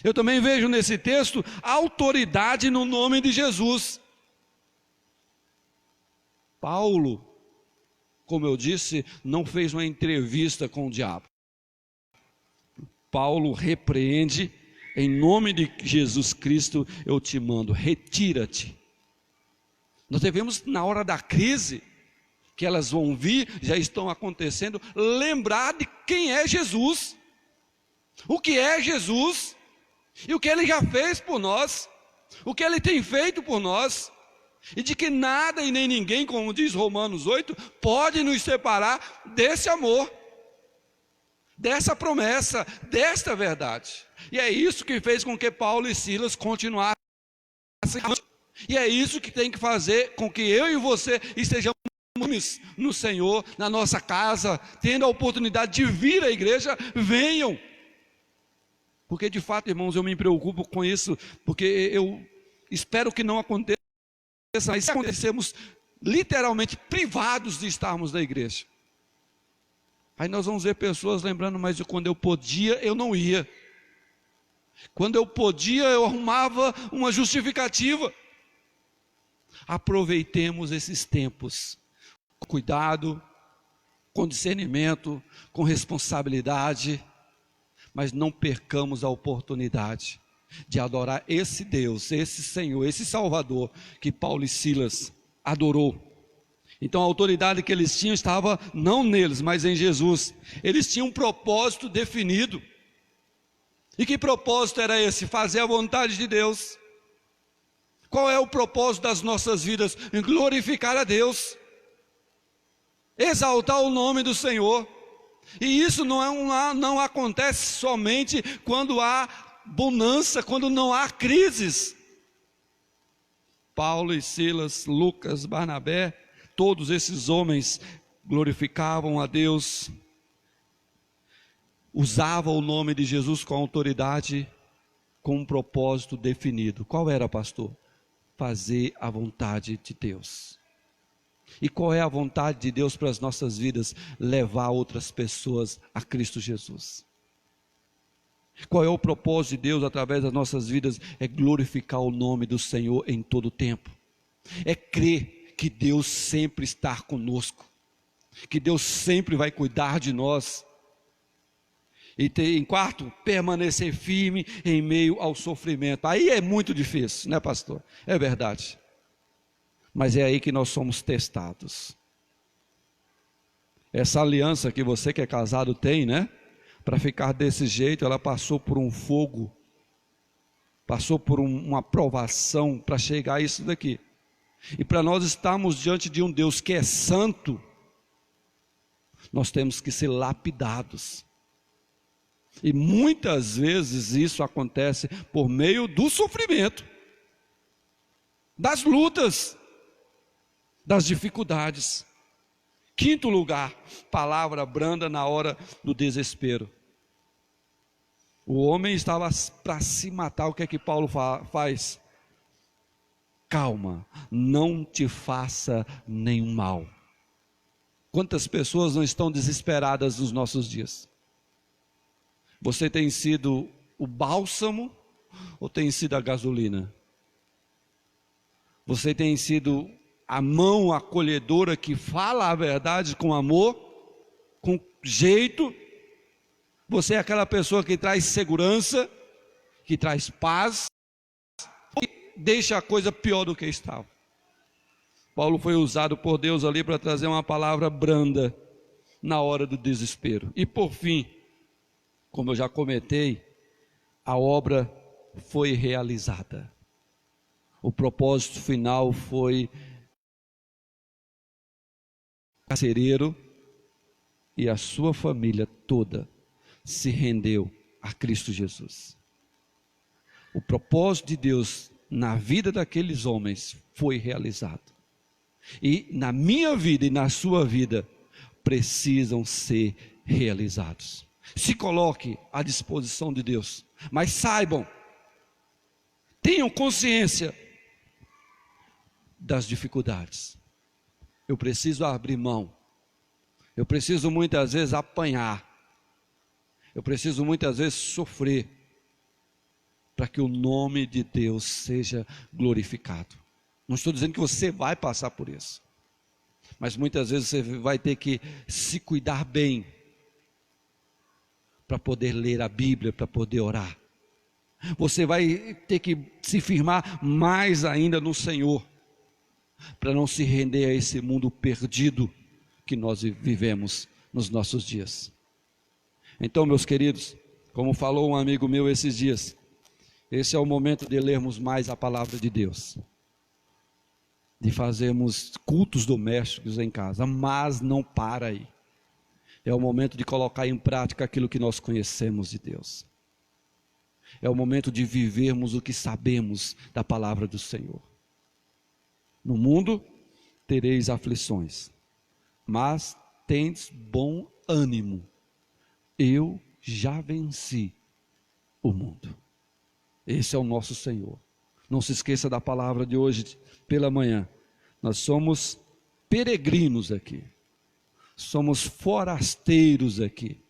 Eu também vejo nesse texto autoridade no nome de Jesus. Paulo, como eu disse, não fez uma entrevista com o diabo. Paulo repreende, em nome de Jesus Cristo, eu te mando, retira-te. Nós devemos, na hora da crise, que elas vão vir, já estão acontecendo, lembrar de quem é Jesus, o que é Jesus, e o que Ele já fez por nós, o que Ele tem feito por nós, e de que nada e nem ninguém, como diz Romanos 8, pode nos separar desse amor, dessa promessa, desta verdade. E é isso que fez com que Paulo e Silas continuassem E é isso que tem que fazer com que eu e você estejamos no Senhor, na nossa casa, tendo a oportunidade de vir à igreja. Venham, porque de fato, irmãos, eu me preocupo com isso, porque eu espero que não aconteça, mas se acontecermos literalmente privados de estarmos na igreja, aí nós vamos ver pessoas lembrando, mas quando eu podia, eu não ia, quando eu podia, eu arrumava uma justificativa. Aproveitemos esses tempos com cuidado, com discernimento, com responsabilidade, mas não percamos a oportunidade de adorar esse Deus, esse Senhor, esse Salvador que Paulo e Silas adorou. Então a autoridade que eles tinham estava não neles, mas em Jesus. Eles tinham um propósito definido. E que propósito era esse? Fazer a vontade de Deus. Qual é o propósito das nossas vidas? Glorificar a Deus, exaltar o nome do Senhor. E isso não acontece somente quando há bonança, quando não há crises. Paulo e Silas, Lucas, Barnabé, todos esses homens glorificavam a Deus, usavam o nome de Jesus com autoridade, com um propósito definido. Qual era, pastor? Fazer a vontade de Deus. E qual é a vontade de Deus para as nossas vidas? Levar outras pessoas a Cristo Jesus. Qual é o propósito de Deus através das nossas vidas? É glorificar o nome do Senhor em todo o tempo. É crer que Deus sempre está conosco, que Deus sempre vai cuidar de nós. E em quarto, permanecer firme em meio ao sofrimento. Aí é muito difícil, né, pastor? É verdade. Mas é aí que nós somos testados. Essa aliança que você que é casado tem, né? Para ficar desse jeito, ela passou por um fogo, passou por uma provação para chegar a isso daqui. E para nós estarmos diante de um Deus que é santo, nós temos que ser lapidados. E muitas vezes isso acontece por meio do sofrimento, das lutas, das dificuldades. Quinto lugar, palavra branda na hora do desespero. O homem estava para se matar. O que é que Paulo faz? Calma, não te faça nenhum mal. Quantas pessoas não estão desesperadas nos nossos dias? Você tem sido o bálsamo ou tem sido a gasolina? Você tem sido a mão acolhedora que fala a verdade com amor, com jeito? Você é aquela pessoa que traz segurança, que traz paz, ou deixa a coisa pior do que estava? Paulo foi usado por Deus ali para trazer uma palavra branda na hora do desespero. E por fim, como eu já comentei, a obra foi realizada. O propósito final foi o carcereiro e a sua família toda se rendeu a Cristo Jesus. O propósito de Deus na vida daqueles homens foi realizado. E na minha vida e na sua vida precisam ser realizados. Se coloque à disposição de Deus, mas saibam, tenham consciência das dificuldades. Eu preciso abrir mão, eu preciso muitas vezes apanhar, eu preciso muitas vezes sofrer, para que o nome de Deus seja glorificado. Não estou dizendo que você vai passar por isso, mas muitas vezes você vai ter que se cuidar bem, para poder ler a Bíblia, para poder orar. Você vai ter que se firmar mais ainda no Senhor, para não se render a esse mundo perdido que nós vivemos nos nossos dias. Então, meus queridos, como falou um amigo meu esses dias, esse é o momento de lermos mais a palavra de Deus, de fazermos cultos domésticos em casa, mas não para aí. É o momento de colocar em prática aquilo que nós conhecemos de Deus. É o momento de vivermos o que sabemos da palavra do Senhor. No mundo tereis aflições, mas tendes bom ânimo. Eu já venci o mundo. Esse é o nosso Senhor. Não se esqueça da palavra de hoje pela manhã. Nós somos peregrinos aqui. Somos forasteiros aqui.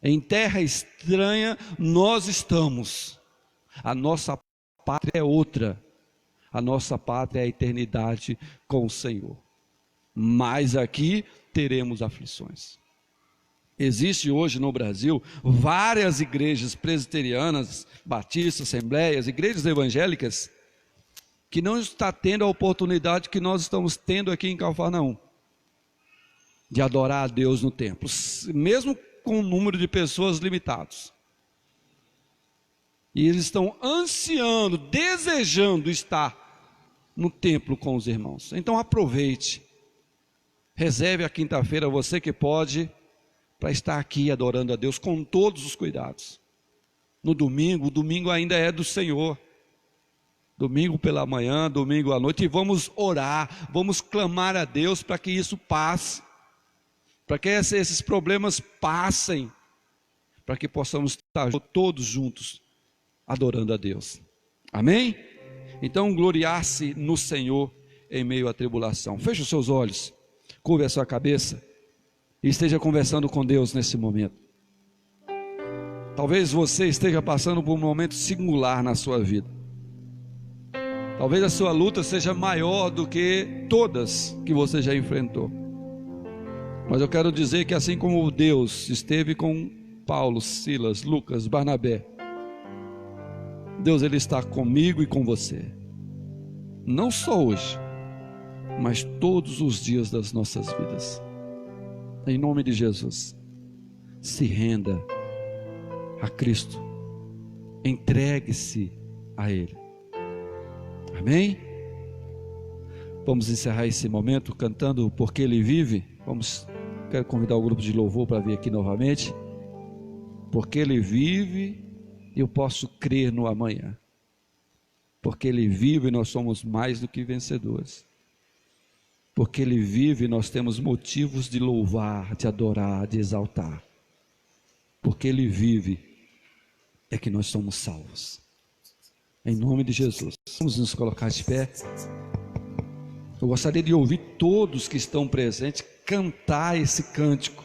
Em terra estranha nós estamos. A nossa pátria é outra. A nossa pátria é a eternidade com o Senhor. Mas aqui teremos aflições. Existe hoje no Brasil várias igrejas presbiterianas, batistas, assembleias, igrejas evangélicas, que não está tendo a oportunidade que nós estamos tendo aqui em Cafarnaum, de adorar a Deus no templo, mesmo com o número de pessoas limitados. E eles estão ansiando, desejando estar no templo com os irmãos. Então aproveite, reserve a quinta-feira, você que pode, para estar aqui adorando a Deus com todos os cuidados. No domingo, o domingo ainda é do Senhor. Domingo pela manhã, domingo à noite, e vamos orar, vamos clamar a Deus para que isso passe, para que esses problemas passem, para que possamos estar todos juntos adorando a Deus. Amém? Então gloriar-se no Senhor em meio à tribulação. Feche os seus olhos, curve a sua cabeça e esteja conversando com Deus nesse momento. Talvez você esteja passando por um momento singular na sua vida. Talvez a sua luta seja maior do que todas que você já enfrentou. Mas eu quero dizer que assim como Deus esteve com Paulo, Silas, Lucas, Barnabé, Deus ele está comigo e com você. Não só hoje, mas todos os dias das nossas vidas. Em nome de Jesus, se renda a Cristo, entregue-se a Ele. Amém? Vamos encerrar esse momento cantando Porque Ele Vive. Quero convidar o grupo de louvor para vir aqui novamente. Porque Ele vive, eu posso crer no amanhã. Porque Ele vive, nós somos mais do que vencedores. Porque Ele vive, nós temos motivos de louvar, de adorar, de exaltar. Porque Ele vive, é que nós somos salvos. Em nome de Jesus, vamos nos colocar de pé. Eu gostaria de ouvir todos que estão presentes cantar esse cântico.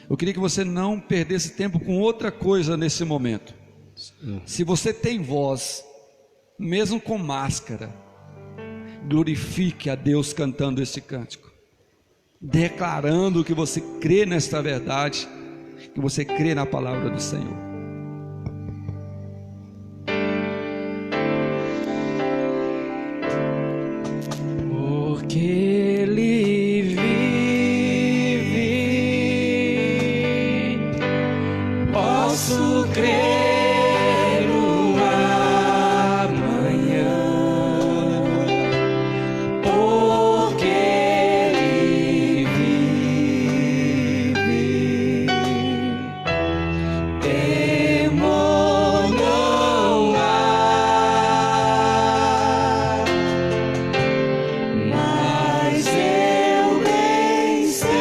Eu queria que você não perdesse tempo com outra coisa nesse momento. Se você tem voz, mesmo com máscara, glorifique a Deus cantando esse cântico, declarando que você crê nesta verdade, que você crê na palavra do Senhor. Porque Ele vive, posso crer no amanhã. Porque Ele vive, temor não há. Mas eu bem sei,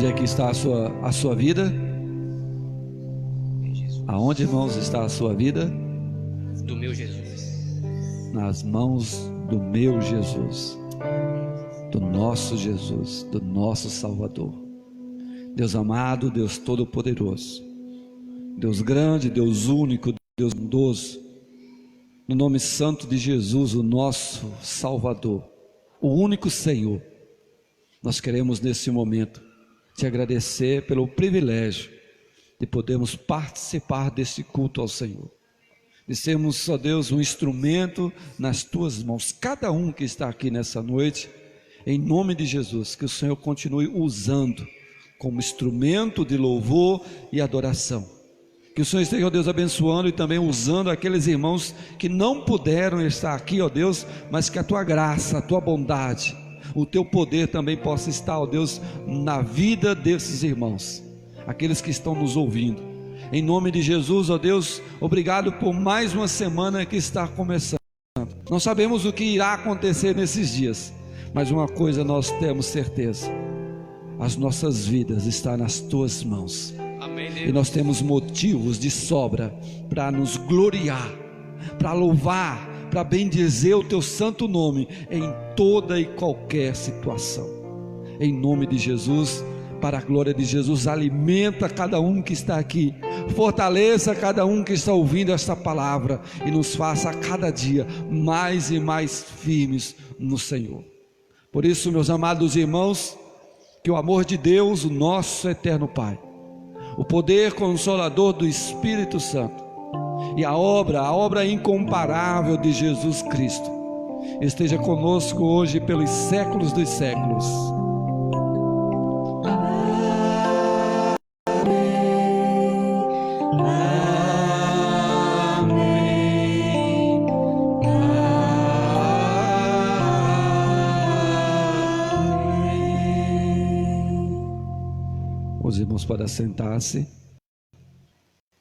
Aonde é que está a sua vida? Aonde, irmãos, está a sua vida? Do meu Jesus. Nas mãos do meu Jesus, do nosso Jesus, do nosso Salvador. Deus amado, Deus todo-poderoso, Deus grande, Deus único, Deus bondoso, no nome santo de Jesus, o nosso Salvador, o único Senhor, nós queremos nesse momento te agradecer pelo privilégio de podermos participar desse culto ao Senhor, de sermos, ó Deus, um instrumento nas tuas mãos, cada um que está aqui nessa noite, em nome de Jesus, que o Senhor continue usando como instrumento de louvor e adoração, que o Senhor esteja, ó Deus, abençoando e também usando aqueles irmãos que não puderam estar aqui, ó Deus, mas que a tua graça, a tua bondade, o teu poder também possa estar, ó Deus, na vida desses irmãos, aqueles que estão nos ouvindo, em nome de Jesus, ó Deus, obrigado por mais uma semana que está começando. Não sabemos o que irá acontecer nesses dias, mas uma coisa nós temos certeza: as nossas vidas estão nas tuas mãos. Amém, Deus. E nós temos motivos de sobra para nos gloriar, para louvar, para bendizer o teu santo nome em toda e qualquer situação. Em nome de Jesus, para a glória de Jesus, alimenta cada um que está aqui, fortaleça cada um que está ouvindo esta palavra e nos faça a cada dia mais e mais firmes no Senhor. Por isso, meus amados irmãos, que o amor de Deus, o nosso eterno Pai, o poder consolador do Espírito Santo e a obra incomparável de Jesus Cristo esteja conosco hoje pelos séculos dos séculos. Os irmãos podem sentar-se.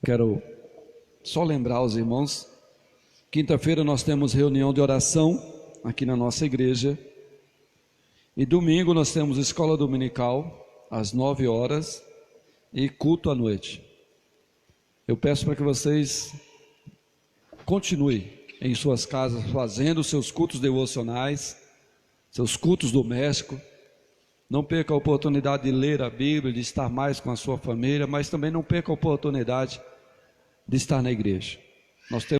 Quero só lembrar aos irmãos, quinta-feira nós temos reunião de oração aqui na nossa igreja, e domingo nós temos escola dominical às 9 horas e culto à noite. Eu peço para que vocês continuem em suas casas fazendo seus cultos devocionais, seus cultos domésticos. Não perca a oportunidade de ler a Bíblia, de estar mais com a sua família, mas também não perca a oportunidade de estar na igreja. Nós temos